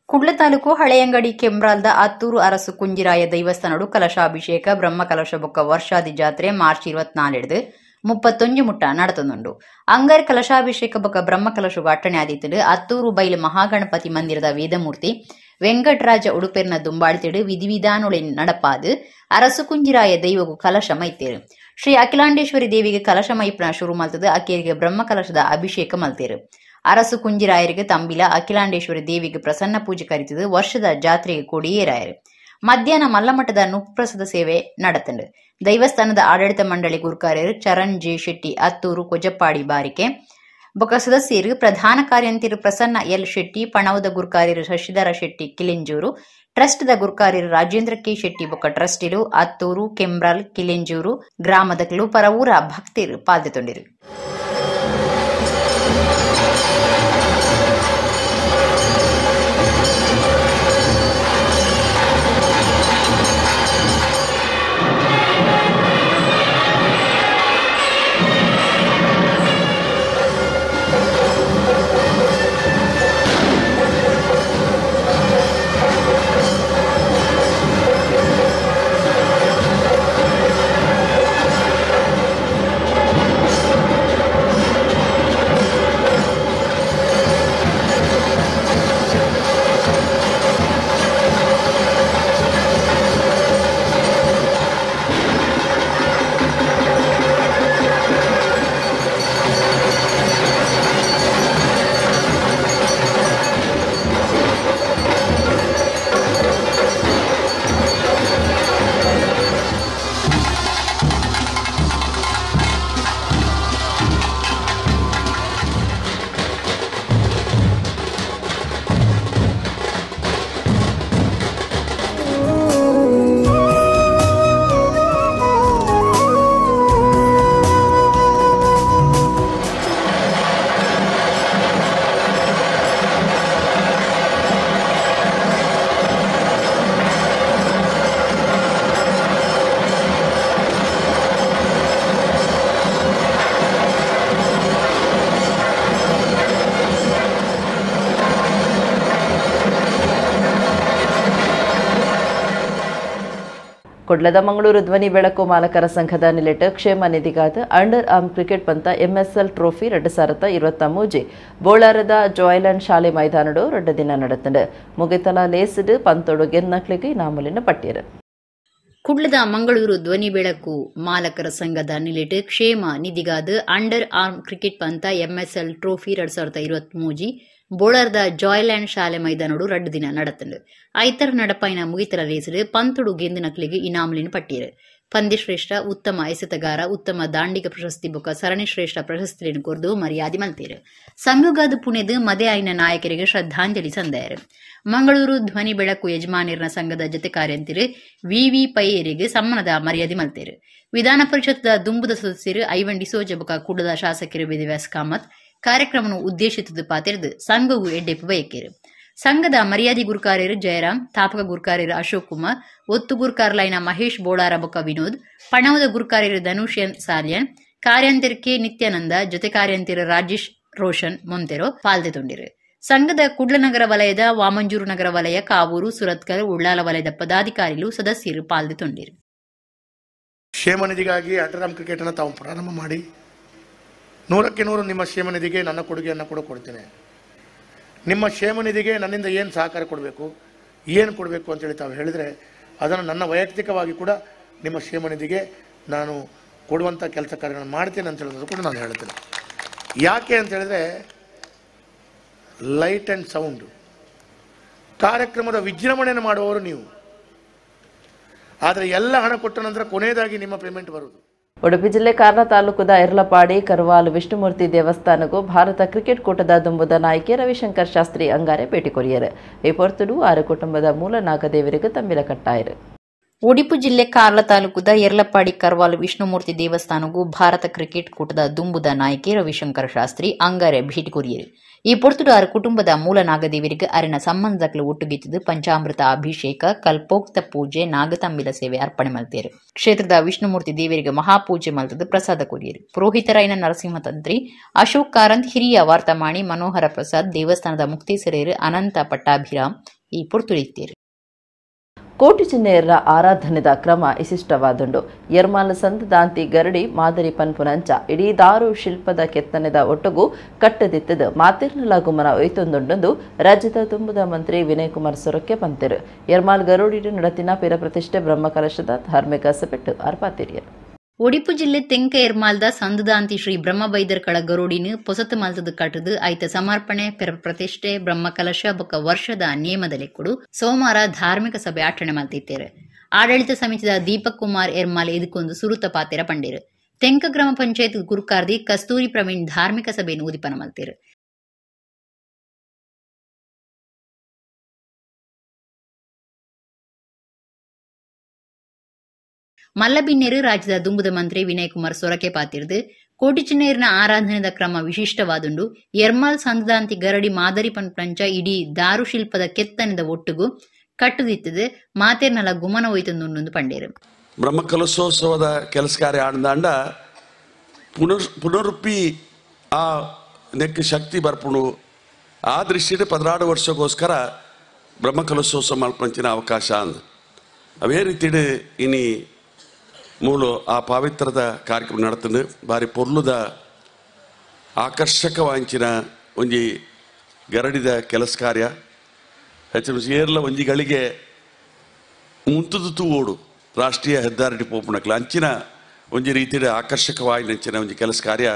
ಕುಡ್ಲ ತಾಲೂಕು ಹಳೆಯಂಗಡಿ ಕೆಂಬ್ರಾಲ್ದ ಅತ್ತೂರು ಅರಸು ಕುಂಜಿರಾಯ ದೈವಸ್ಥಾನಡು ಕಲಶಾಭಿಷೇಕ ಬ್ರಹ್ಮಕಲಶ ಬೊಕ್ಕ ವರ್ಷಾದಿ ಜಾತ್ರೆ ಮಾರ್ಚ್ 24 31 ಮುಟ್ಟ ನಡೆತೊಂದುಂಡು. ಅಂಗರ್ ಕಲಶಾಭಿಷೇಕ ಬೊಕ ಬ್ರಹ್ಮ ಕಲಶಗ ಅಟ್ಟಣೆ ಆದಿತ್ತಡು ಅತ್ತೂರು ಬೈಲು ಮಹಾಗಣಪತಿ ಮಂದಿರದ ವೇದಮೂರ್ತಿ ವೆಂಕಟರಾಜ ಉಡುಪೆರ್ನ ದುಂಬಾಳ್ತಿಡು ವಿಧಿವಿಧಾನೊಳಿನ್ ನಡಪಾದು ಅರಸು ಕುಂಜಿರಾಯ ದೈವಗು ಕಲಶ ಮೈತೇರು. ಶ್ರೀ ಅಖಿಲಾಂಡೇಶ್ವರಿ ದೇವಿಗೆ ಕಲಶ ಮೈಪುನ ಶುರು ಮಲ್ತದು ಅಕ್ಕೇರಿಗೆ ಬ್ರಹ್ಮ ಕಲಶದ ಅಭಿಷೇಕ ಮಲ್ತೇರು. ಅರಸು ಕುಂಜಿರಾಯರಿಗೆ ತಂಬಿಲ ಅಖಿಲಾಂಡೇಶ್ವರಿ ದೇವಿಗೆ ಪ್ರಸನ್ನ ಪೂಜೆ ಕರಿತದು ವರ್ಷದ ಜಾತ್ರೆಗೆ ಕೊಡಿಯೇರಾಯರು. ಮಧ್ಯಾಹ್ನ ಮಲ್ಲಮಠದ ನುಪ್ರಸದ ಸೇವೆ ನಡೆತಂಡು. ದೈವಸ್ಥಾನದ ಆಡಳಿತ ಮಂಡಳಿ ಗುರುಕಾರ್ಯರು ಚರಣ್ ಜೆ ಶೆಟ್ಟಿ ಅತ್ತೂರು ಕೊಜಪ್ಪಾಡಿ ಬಾರಿಕೆ ಬೊಕ ಸದಸ್ಯರು ಪ್ರಧಾನ ಕಾರ್ಯಂತಿರು ಪ್ರಸನ್ನ ಎಲ್ ಶೆಟ್ಟಿ ಪಣವದ ಗುರುಕಾರ್ಯರು ಶಶಿಧರ ಶೆಟ್ಟಿ ಕಿಲೆಂಜೂರು ಟ್ರಸ್ಟ್ದ ಗುರುಕಾರ್ಯರು ರಾಜೇಂದ್ರ ಕೆ ಶೆಟ್ಟಿ ಬೊಕ ಟ್ರಸ್ಟಿರು ಅತ್ತೂರು ಕೆಂಬ್ರಲ್ ಕಿಲೆಂಜೂರು ಗ್ರಾಮದಕಲು ಪರ ಊರ ಭಕ್ತಿರು ಪಾಲ್ಗೊಂಡಿರು. ಕೊಡ್ಲದ ಮಂಗಳೂರು ಧ್ವನಿ ಬೆಳಕು ಮಾಲಕರ ಸಂಘದ ನಿಲೆಟ್ ಕ್ಷೇಮ ನಿಧಿಗಾದ ಅಂಡರ್ ಆರ್ಮ್ ಕ್ರಿಕೆಟ್ ಪಂತ ಎಂಎಸ್ಎಲ್ ಟ್ರೋಫಿ 2023 ಬೋಳಾರದ ಜಾಯ್ಲ್ಯಾಂಡ್ ಶಾಲೆ ಮೈದಾನಡು 2 ದಿನ ನಡೆತಂಡು ಮುಗಿತಲ ಲೇಸಿಡ್ ಪಂತೋಡು ಗೆನ್ನಕ್ಲಿಗೆ ಇನಾಮುಲಿನ ಪಟ್ಟಿಯರು. ಕುಡ್ಲದ ಮಂಗಳೂರು ಧ್ವನಿ ಬೆಳಕು ಮಾಲಕರ ಸಂಘದ ನಿಲೆಟ್ ಕ್ಷೇಮ ನಿಧಿಗಾದ ಅಂಡರ್ ಆರ್ಮ್ ಕ್ರಿಕೆಟ್ ಪಂತ ಎಂಎಸ್ಎಲ್ ಟ್ರೋಫಿ 2023 ಬೋಳಾರದ ಜಾಯ್ಲ್ಯಾಂಡ್ ಶಾಲೆ ಮೈದಾನಡು 2 ದಿನ ನಡೆತಂಡು ಐತರ ನಡಪಾಯಿನ ಮುಗಿತಲ ಲೇಸಿಡ್ ಪಂತುಡು ಗೆಂದು ನಕ್ಲಿಗೆ ಇನಾಮುಲಿನ ಪಟ್ಟಿಯರು. ಪಂದ್ಯಶ್ರೇಷ್ಠ ಉತ್ತಮ ಎಸೆತಗಾರ ಉತ್ತಮ ದಾಂಡಿಗ ಪ್ರಶಸ್ತಿ ಬೊಕ ಸರಣಿ ಶ್ರೇಷ್ಠ ಪ್ರಶಸ್ತಿಯನ್ನು ಕೊರ್ದು ಮರ್ಯಾದೆ ಮಲ್ತೇರು. ಸಂಘಗಾದ ಪುಣೆದು ಮದೆ ಆಯ್ನ ನಾಯಕರಿಗೆ ಶ್ರದ್ಧಾಂಜಲಿ ಸಂದಾಯರು. ಮಂಗಳೂರು ಧ್ವನಿ ಬೆಳಕು ಯಜಮಾನಿರನ ಸಂಘದ ಜತೆ ಕಾರ್ಯಂತಿರು ವಿವಿ ಪೈಯರಿಗೆ ಸಮ್ಮಾನದ ಮರ್ಯಾದೆ ಮಲ್ತೇರು. ವಿಧಾನ ಪರಿಷತ್ದ ದುಂಬುದ ಸದಸ್ಯರು ಐವನ್ ಡಿಸೋಜ ಬೊಕ ಕುಡದ ಶಾಸಕರು ವೇದವ್ಯಾಸ್ ಕಾಮತ್ ಕಾರ್ಯಕ್ರಮವನ್ನು ಉದ್ದೇಶಿಸಿದ ಪಾತಿರದು ಸಂಘವು ಎಡ್ಡೆಪ್ಪು ಬಯಕೇರು. ಸಂಘದ ಮರ್ಯಾದೆ ಗುರುಕಾರ್ಯರು ಜಯರಾಮ್, ತಾಪಕ ಗುರುಕಾರ್ಯರು ಅಶೋಕ್ ಕುಮಾರ್, ಒತ್ತು ಗುರುಕಾರ್ಲೈನ ಮಹೇಶ್ ಬೋಳಾರ ಬೊಕ ವಿನೋದ್, ಪಣವದ ಗುರುಕಾರ್ಯರು ಧನುಷ್ ಎನ್ ಸಾಲ್ಯನ್, ಕಾರ್ಯಂತಿರ ಕೆ ನಿತ್ಯಾನಂದ, ಜೊತೆ ಕಾರ್ಯಂತಿರ ರಾಜೇಶ್ ರೋಷನ್ ಮೊಂತೆರೋ ಪಾಲ್ಗೊಂಡಿರು. ಸಂಘದ ಕುಡ್ಲನಗರ ವಲಯದ ವಾಮಂಜೂರು ನಗರ ವಲಯ ಕಾವೂರು ಸುರತ್ಕಲ್ ಉಳ್ಳಾಲ ವಲಯದ ಪದಾಧಿಕಾರಿಗಳು ಸದಸ್ಯರು ಪಾಲ್ಗೊಂಡಿರು. ಕ್ಷೇಮ ನಿಧಿಗಾಗಿ ಅಂಡರ್ ಆರ್ಮ್ ಕ್ರಿಕೆಟ್ ಅನ್ನು ತಾವು ಪ್ರಾರಂಭ ಮಾಡಿ 100ಕ್ಕೆ 100 ನಿಮ್ಮ ಕ್ಷೇಮ ನಿಧಿಗೆ ನನ್ನ ಕೊಡುಗೆಯನ್ನು ಕೂಡ ಕೊಡ್ತೇನೆ. ನಿಮ್ಮ ಕ್ಷೇಮ ನಿಧಿಗೆ ನನ್ನಿಂದ ಏನು ಸಹಕಾರ ಕೊಡಬೇಕು, ಏನು ಕೊಡಬೇಕು ಅಂತೇಳಿ ತಾವು ಹೇಳಿದರೆ ಅದನ್ನು ನನ್ನ ವೈಯಕ್ತಿಕವಾಗಿ ಕೂಡ ನಿಮ್ಮ ಕ್ಷೇಮ ನಿಧಿಗೆ ನಾನು ಕೊಡುವಂಥ ಕೆಲಸ ಕಾರ್ಯಗಳನ್ನು ಮಾಡ್ತೇನೆ ಅಂತ ಹೇಳೋದು ಕೂಡ ನಾನು ಹೇಳ್ತೇನೆ. ಯಾಕೆ ಅಂತ ಹೇಳಿದ್ರೆ ಲೈಟ್ ಆ್ಯಂಡ್ ಸೌಂಡು ಕಾರ್ಯಕ್ರಮದ ವಿಜೃಂಭಣೆಯನ್ನು ಮಾಡುವವರು ನೀವು. ಆದರೆ ಎಲ್ಲ ಹಣ ಕೊಟ್ಟ ನಂತರ ಕೊನೆಯದಾಗಿ ನಿಮ್ಮ ಪೇಮೆಂಟ್ ಬರುವುದು. ಉಡುಪಿ ಜಿಲ್ಲೆ ಕಾರ್ನ ತಾಲೂಕುದ ಎರಲಪಾಡಿ ಕರ್ವಾಲ್ ವಿಷ್ಣುಮೂರ್ತಿ ದೇವಸ್ಥಾನಕ್ಕೂ ಭಾರತ ಕ್ರಿಕೆಟ್ ಕೂಟದ ದುಂಬುದ ನಾಯಕಿ ರವಿಶಂಕರ್ ಶಾಸ್ತ್ರಿ ಅಂಗಾರೆ ಭೇಟಿ ಕೊರಿಯರು. ಈ ಪೊರ್ತುಡು 6 ಕುಟುಂಬದ ಮೂಲ ನಾಗದೇವರಿಗೆ ತಂಬಿಲ ಕಟ್ಟಾಯರು. ಉಡುಪಿ ಜಿಲ್ಲೆ ಕಾರ್ಲ ತಾಲೂಕುದ ಎರಲಪಾಡಿ ಕರ್ವಾಲ್ ವಿಷ್ಣುಮೂರ್ತಿ ದೇವಸ್ಥಾನಕ್ಕೂ ಭಾರತ ಕ್ರಿಕೆಟ್ ಕೂಟದ ದುಂಬುದ ನಾಯಕಿ ರವಿಶಂಕರ್ ಶಾಸ್ತ್ರಿ ಅಂಗಾರೆ ಭೇಟಿ ಕೊರಿಯರು. ಈ ಪೊರ್ತುಡು 6 ಕುಟುಂಬದ ಮೂಲ ನಾಗದೇವರಿಗೆ ಅರಿನ ಸಂಬಂಧಗಳು ಒಟ್ಟುಗಿತ್ತಿದ್ದು ಪಂಚಾಮೃತ ಅಭಿಷೇಕ ಕಲ್ಪೋಕ್ತ ಪೂಜೆ ನಾಗತಂಬಿಲ ಸೇವೆ ಅರ್ಪಣೆ ಮಲ್ತೇರು. ಕ್ಷೇತ್ರದ ವಿಷ್ಣುಮೂರ್ತಿ ದೇವರಿಗೆ ಮಹಾಪೂಜೆ ಮಲ್ತದ್ದು ಪ್ರಸಾದ ಕೊರಿಯರು. ಪುರೋಹಿತರಾಯನ ನರಸಿಂಹತಂತ್ರಿ ಅಶೋಕ್ ಕಾರಂತ್, ಹಿರಿಯ ವಾರ್ತಮಾಣಿ ಮನೋಹರ ಪ್ರಸಾದ್, ದೇವಸ್ಥಾನದ ಮುಕ್ತೇಸರೇರು ಅನಂತ ಪಟ್ಟಾಭಿರಾಮ್ ಈ ಪೊರ್ತುಳಿತ್ತೇರು. ಕೋಟಿ ಚಿನ್ನೆಯರ ಆರಾಧನೆದ ಕ್ರಮ ವಿಶಿಷ್ಟವಾದುಂಡು ಯರ್ಮಾಲ ಸಂದದಾಂತಿ ಗರಡಿ ಮಾದರಿ ಪನ್ಪುನಂಚ ಇಡೀ ದಾರು ಶಿಲ್ಪದ ಕೆತ್ತನೆದ ಒಟ್ಟುಗು ಕಟ್ಟದಿತ್ತದು ಮಾತಿರ್ನಲ ಗುಮನ ಒಯ್ತೊಂದುಂಡು ರಾಜ್ಯದ ತುಂಬುದ ಮಂತ್ರಿ ವಿನಯ್ ಕುಮಾರ್ ಸೊರಕೆ ಪಂತಿರು ಯರ್ಮಾಲ್ ಗರುಡಿಡು ನಡತಿನ ಪಿರ ಪ್ರತಿಷ್ಠೆ ಬ್ರಹ್ಮಕಲಶದ ಧಾರ್ಮಿಕ ಸಪೆಟ್ಟು ಅರ್ಪಾತಿರಿಯರು ಒಡಿಪು ಜಿಲ್ಲೆ ತೆಂಕ ಎರ್ಮಾಲ್ದ ಸಂದದಾಂತಿ ಶ್ರೀ ಬ್ರಹ್ಮಬೈದರ್ಕಳ ಗರುಡಿನ ಪೊಸತು ಮಲ್ತದ ಕಟ್ಟದು ಐತ ಸಮರ್ಪಣೆ ಪ್ರತಿಷ್ಠೆ ಬ್ರಹ್ಮಕಲಶ ಬೊಕ್ಕ ವರ್ಷದ ನಿಯಮದ ಲೆಕ್ಕುಡು ಸೋಮವಾರ ಧಾರ್ಮಿಕ ಸಭೆ ಆಚರಣೆ ಮಲ್ತಿದ್ದೇರು ಆಡಳಿತ ಸಮಿತಿದ ದೀಪಕ್ ಕುಮಾರ್ ಎರ್ಮಾಲ್ ಇದಕ್ಕೊಂದು ಸುರುತ ಪಾತೆರ ಪಂಡಿರು ತೆಂಕ ಗ್ರಾಮ ಪಂಚಾಯತ್ ಗುರುಕಾರ್ದಿ ಕಸ್ತೂರಿ ಪ್ರವೀಣ್ ಧಾರ್ಮಿಕ ಸಭೆಯನ್ನು ಉದಿಪನ ಮಲ್ತಿರು ಮಲ್ಲಬಿನ್ನೇರು ರಾಜ್ಯದ ದುಂಬುದ ಮಂತ್ರಿ ವಿನಯ್ ಕುಮಾರ್ ಸೊರಕೆ ಪಾತಿರ್ದು ಕೋಟಿ ಚಿನ್ನೇರಿನ ಆರಾಧನೆದ ಕ್ರಮ ವಿಶಿಷ್ಟವಾದುಂಡು ಯರ್ಮಾಲ್ ಸಂದದಾಂತಿ ಗರಡಿ ಮಾದರಿ ಪಂಚ ಇಡೀ ದಾರು ಶಿಲ್ಪದ ಕೆತ್ತನೆದ ಒಟ್ಟುಗು ಕಟ್ಟುದಿತ್ತದು ಮಾತೇರ್ನಲ ಗುಮನ ಒಯ್ತೊಂದು ಪಂಡೇರು ಬ್ರಹ್ಮಕಲಶೋತ್ಸವದ ಕೆಲಸ ಕಾರ್ಯ ಆಂಡ ಪುನರುಪ್ಪಿ ಆ ನೆಕ್ ಶಕ್ತಿ ಬರ್ಪುಣು ಆ ದೃಷ್ಟಿಯಲ್ಲಿ 16 ವರ್ಷಕ್ಕೋಸ್ಕರ ಬ್ರಹ್ಮಕಲಶೋತ್ಸವ ಮಲ್ಪಂಚಿನ ಅವಕಾಶ ಅಂದ ಅವೇ ರೀತಿ ಇನಿ ಮೂಲು ಆ ಪವಿತ್ರದ ಕಾರ್ಯಕ್ರಮ ನಡತಂದು ಬಾರಿ ಪೊರ್ಲುದ ಆಕರ್ಷಕವಾಂಚಿನ ಒಂಜಿ ಗರಡಿದ ಕೆಲಸ ಕಾರ್ಯ ಏರ್ಲ ಒಂಜಿಗಳಿಗೆ ಮುಂತುದು ತೂವೋಡು ರಾಷ್ಟ್ರೀಯ ಹೆದ್ದಾರಿ ಪೋಪುಣಕ್ಲ ಅಂಚಿನ ಒಂಜಿ ರೀತಿಯ ಆಕರ್ಷಕವಾಯಿನಂಚಿನ ಒಂಜಿ ಕೆಲಸ ಕಾರ್ಯ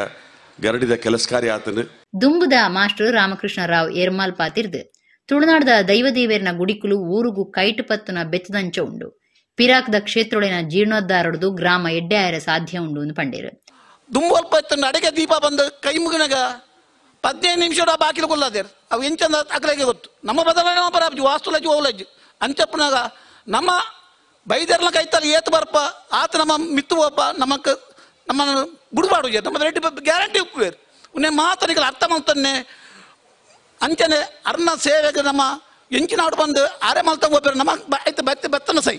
ಗರಡಿದ ಕೆಲಸ ಕಾರ್ಯ ಆತನು ದುಂಬುದ ಮಾಸ್ಟರ್ ರಾಮಕೃಷ್ಣ ರಾವ್ ಏರ್ಮಾಲ್ ಪಾತಿರ್ದು ತುಳುನಾಡದ ದೈವದೇವೇರನ ಗುಡಿಕುಲು ಊರುಗು ಕೈಟು ಪತ್ತುನ ಬೆತ್ತದಂಚ ಉಂಡು ಪಿರಾಕ್ದ ಕ್ಷೇತ್ರೊಳಿನ ಜೀರ್ಣೋದ್ಧಾರಡು ಗ್ರಾಮ ಎಡ್ಡೆ ಆಯರ ಸಾಧ್ಯ ಉಂಡು ಎಂದು ಪಂಡೇರು ದುಂಬಲ್ಪತ್ತ ಅಡಿಗೆ ದೀಪ ಬಂದು ಕೈ ಮುಗಿನಾಗ 15 ನಿಮಿಷ ಬಾಕಿಲು ಕೊಲ್ಲದೇರು ಅವು ಎಂಚಂದ ಅಕಲೆಗೆ ಗೊತ್ತು ನಮ್ಮ ಬದಲಾವಣೆ ಬರಾಜು ವಾಸ್ತುಲಜು ಓಲಜ್ಜು ಅಂಚಪ್ಪನಾಗ ನಮ್ಮ ಬೈದರ್ನ ಕೈತಲ್ಲಿ ಏತು ಬರ್ಪ ಆತ ನಮ್ಮ ಮಿತ್ತು ಒಬ್ಬ ನಮ್ಮ ಬುಡುಬಾಡು ನಮ್ಮ ರೆಡ್ಡಿ ಗ್ಯಾರಂಟಿ ಉಪ್ಪುವೇರು ಉನ್ನೆ ಮಾತನಿಗೆ ಅರ್ಥ ಮಾಡ್ತಾನೆ ಅಂಚನೆ ಅರ್ನ ಸೇವೆಗೆ ನಮ್ಮ ಎಂಚಿನಾಡು ಬಂದು ಆರೆ ಮಲ್ತ ಹೋಗ್ಬೇರು ನಮ್ಮ ಆಯ್ತು ಬತ್ತನ ಸೈ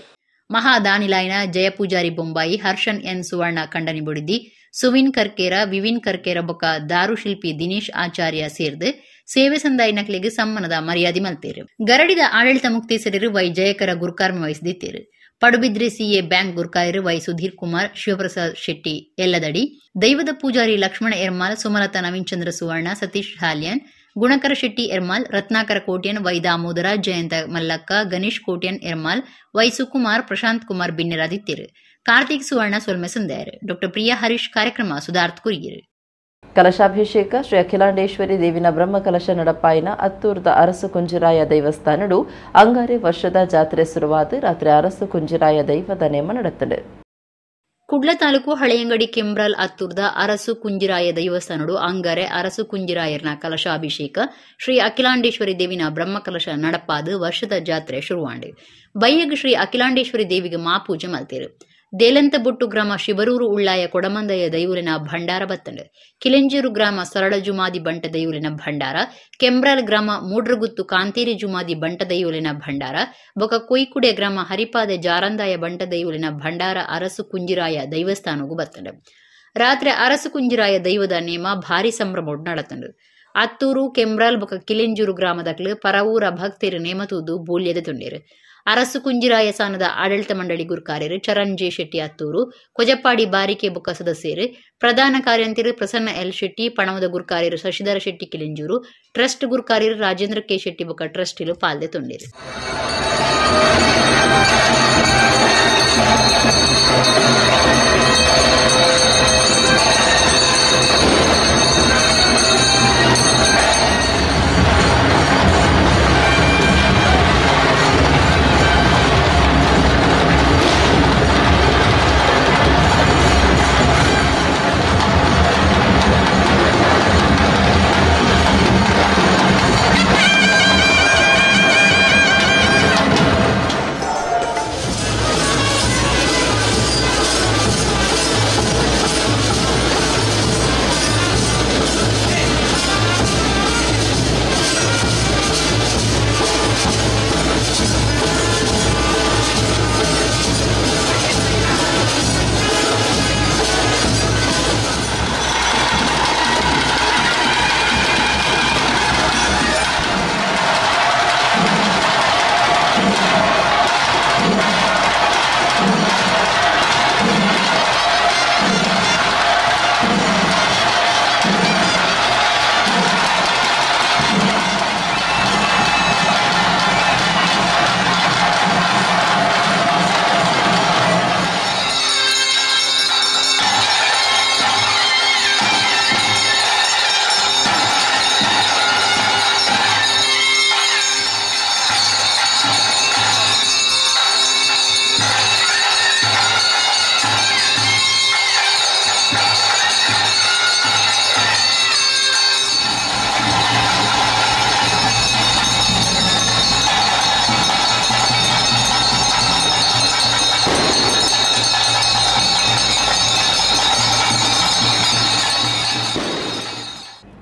ಮಹಾದಾನಿಲಾಯ್ನ ಜಯಪೂಜಾರಿ ಬೊಂಬಾಯಿ ಹರ್ಷನ್ ಎನ್ ಸುವರ್ಣ ಖಂಡನಿ ಬುಡಿದಿ ಸುವಿನ್ ಕರ್ಕೇರ ವಿವಿನ್ ಕರ್ಕೇರ ಬೊಕ್ಕ ದಾರು ಶಿಲ್ಪಿ ದಿನೇಶ್ ಆಚಾರ್ಯ ಸೇರ್ದು ಸೇವೆ ಸಂದಾಯಿನಕ್ಲೆಗೆ ಸಮ್ಮನದ ಮರ್ಯಾದೆ ಮಲ್ತೇರು ಗರಡಿದ ಆಡಳಿತ ಮುಕ್ತೇಸರರು ವೈ ಜಯಕರ ಗುರುಕಾರ್ಮ ವಹಿಸಿದ್ದೇರು ಪಡುಬಿದ್ರೆ ಸಿಎ ಬ್ಯಾಂಕ್ ಗುರುಕಾಯರು ವೈ ಸುಧೀರ್ ಕುಮಾರ್ ಶಿವಪ್ರಸಾದ್ ಶೆಟ್ಟಿ ಎಲ್ಲದಡಿ ದೈವದ ಪೂಜಾರಿ ಲಕ್ಷ್ಮಣ ಎರ್ಮಾಲ್ ಸುಮಲತಾ ನವೀನ್ ಚಂದ್ರ ಸುವರ್ಣ ಸತೀಶ್ ಹಾಲ್ಯನ್ ಗುಣಕರ ಶೆಟ್ಟಿ ಎರ್ಮಾಲ್ ರತ್ನಾಕರ ಕೋಟ್ಯನ್ ವೈ ದಾಮೋದರ ಜಯಂತ ಮಲ್ಲಕ್ಕ ಗಣೇಶ್ ಕೋಟ್ಯನ್ ಎರ್ಮಾಲ್ ವೈ ಸುಕುಮಾರ್ ಪ್ರಶಾಂತ್ ಕುಮಾರ್ ಬಿನ್ನೆರಾದಿತ್ಯರು ಕಾರ್ತಿಕ್ ಸುವರ್ಣ ಸೊಲ್ಮೆ ಸಂದೇರು ಡಾಕ್ಟರ್ ಪ್ರಿಯಾ ಹರೀಶ್ ಕಾರ್ಯಕ್ರಮ ಸುಧಾರ್ಥ ಕುರಿಗಿರು ಕಲಶಾಭಿಷೇಕ ಶ್ರೀ ಅಖಿಲಾಂಡೇಶ್ವರಿ ದೇವಿನ ಬ್ರಹ್ಮಕಲಶ ನಡಪಾಯಿನ ಅತ್ತೂರ್ದ ಅರಸು ಕುಂಜಿರಾಯ ದೈವಸ್ಥಾನಡು ಅಂಗಾರೆ ವರ್ಷದ ಜಾತ್ರೆ ಶುರುವಾದ ರಾತ್ರಿ ಅರಸು ಕುಂಜಿರಾಯ ದೈವದ ನೇಮ ನಡೆತದೆ ಕುಡ್ಲ ತಾಲೂಕು ಹಳೆಯಂಗಡಿ ಕೆಂಬ್ರಾಲ್ ಅತ್ತೂರ್ದ ಅರಸು ಕುಂಜಿರಾಯ ದೈವಸ್ಥಾನಡು ಅಂಗಾರೆ ಅರಸು ಕುಂಜಿರಾಯರ್ನ ಕಲಶಾಭಿಷೇಕ ಶ್ರೀ ಅಖಿಲಾಂಡೇಶ್ವರಿ ದೇವಿನ ಬ್ರಹ್ಮಕಲಶ ನಡಪಾದು ವರ್ಷದ ಜಾತ್ರೆ ಶುರುವಾಂಡೆ ಬೈಯಗ್ ಶ್ರೀ ಅಖಿಲಾಂಡೇಶ್ವರಿ ದೇವಿಗೆ ಮಾಪೂಜೆ ಮಲ್ತೇರು ದೇಲಂತಬೊಟ್ಟು ಗ್ರಾಮ ಶಿಬರೂರು ಉಳ್ಳಾಯ ಕೊಡಮಂದಯ ದೈವುಲಿನ ಭಂಡಾರ ಬತ್ತಂಡೆ ಕಿಲೆಂಜೂರು ಗ್ರಾಮ ಸರಳ ಜುಮಾದಿ ಬಂಟ ದೈವುಲಿನ ಭಂಡಾರ ಕೆಂಬ್ರಾಲ್ ಗ್ರಾಮ ಮೂಡ್ರಗುತ್ತು ಕಾಂತೇರಿ ಜುಮಾದಿ ಬಂಟ ದೈವುಲಿನ ಭಂಡಾರ ಬೊಕ ಕೊಯ್ಕುಡೆ ಗ್ರಾಮ ಹರಿಪಾದೆ ಜಾರಂದಾಯ ಬಂಟ ದೈವುಲಿನ ಭಂಡಾರ ಅರಸು ಕುಂಜಿರಾಯ ದೈವಸ್ಥಾನಗೂ ಬತ್ತಂಡೆ ರಾತ್ರಿ ಅರಸು ಕುಂಜಿರಾಯ ದೈವದ ನೇಮ ಭಾರಿ ಸಂಭ್ರಮೋಡ್ ನಡತಂಡು ಅತ್ತೂರು ಕೆಂಬ್ರಾಲ್ ಬೊಕ ಕಿಲೆಂಜೂರು ಗ್ರಾಮದಕ್ಲು ಪರವೂರ ಭಕ್ತರು ನೇಮತೂದು ಬೋಲ್ಯದ ತುಂಡೇರು ಅರಸು ಕುಂಜಿರಾಯ ಸಾನದ ಆಡಳಿತ ಮಂಡಳಿ ಗುರುಕಾರ್ಯರು ಚರಣ್ ಜೆ ಶೆಟ್ಟಿ ಅತ್ತೂರು ಕೊಜಪ್ಪಾಡಿ ಬಾರಿಕೆ ಬೊಕ್ಕ ಸದಸ್ಯರು ಪ್ರಧಾನ ಕಾರ್ಯಂತರು ಪ್ರಸನ್ನ ಎಲ್ ಶೆಟ್ಟಿ ಪಣವದ ಗುರುಕಾರ್ಯರು ಶಶಿಧರ ಶೆಟ್ಟಿ ಕಿಲೆಂಜೂರು ಟ್ರಸ್ಟ್ ಗುರುಕಾರ್ಯರು ರಾಜೇಂದ್ರ ಕೆ ಶೆಟ್ಟಿ ಬೊಕ್ಕ ಟ್ರಸ್ಟಿಲು ಪಾಲ್ದೆ ತುಂಡೇರು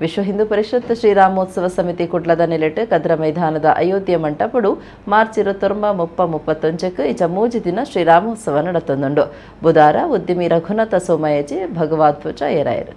ವಿಶ್ವ ಹಿಂದೂ ಪರಿಷತ್ ಶ್ರೀರಾಮೋತ್ಸವ ಸಮಿತಿ ಕುಡ್ಲದ ನೆಲೆಟ್ ಕದ್ರ ಮೈದಾನದ ಅಯೋಧ್ಯೆ ಮಂಟಪಡು ಮಾರ್ಚ್ 29-31 ಇಚ 3 ದಿನ ಶ್ರೀರಾಮೋತ್ಸವ ನಡತೊಂದುಂಡು. ಬುಧವಾರ ಉದ್ಯಮಿ ರಘುನಾಥ ಸೋಮಯಾಜಿ ಭಗವದ್ ಪೂಜಾ ಏರಾಯರು.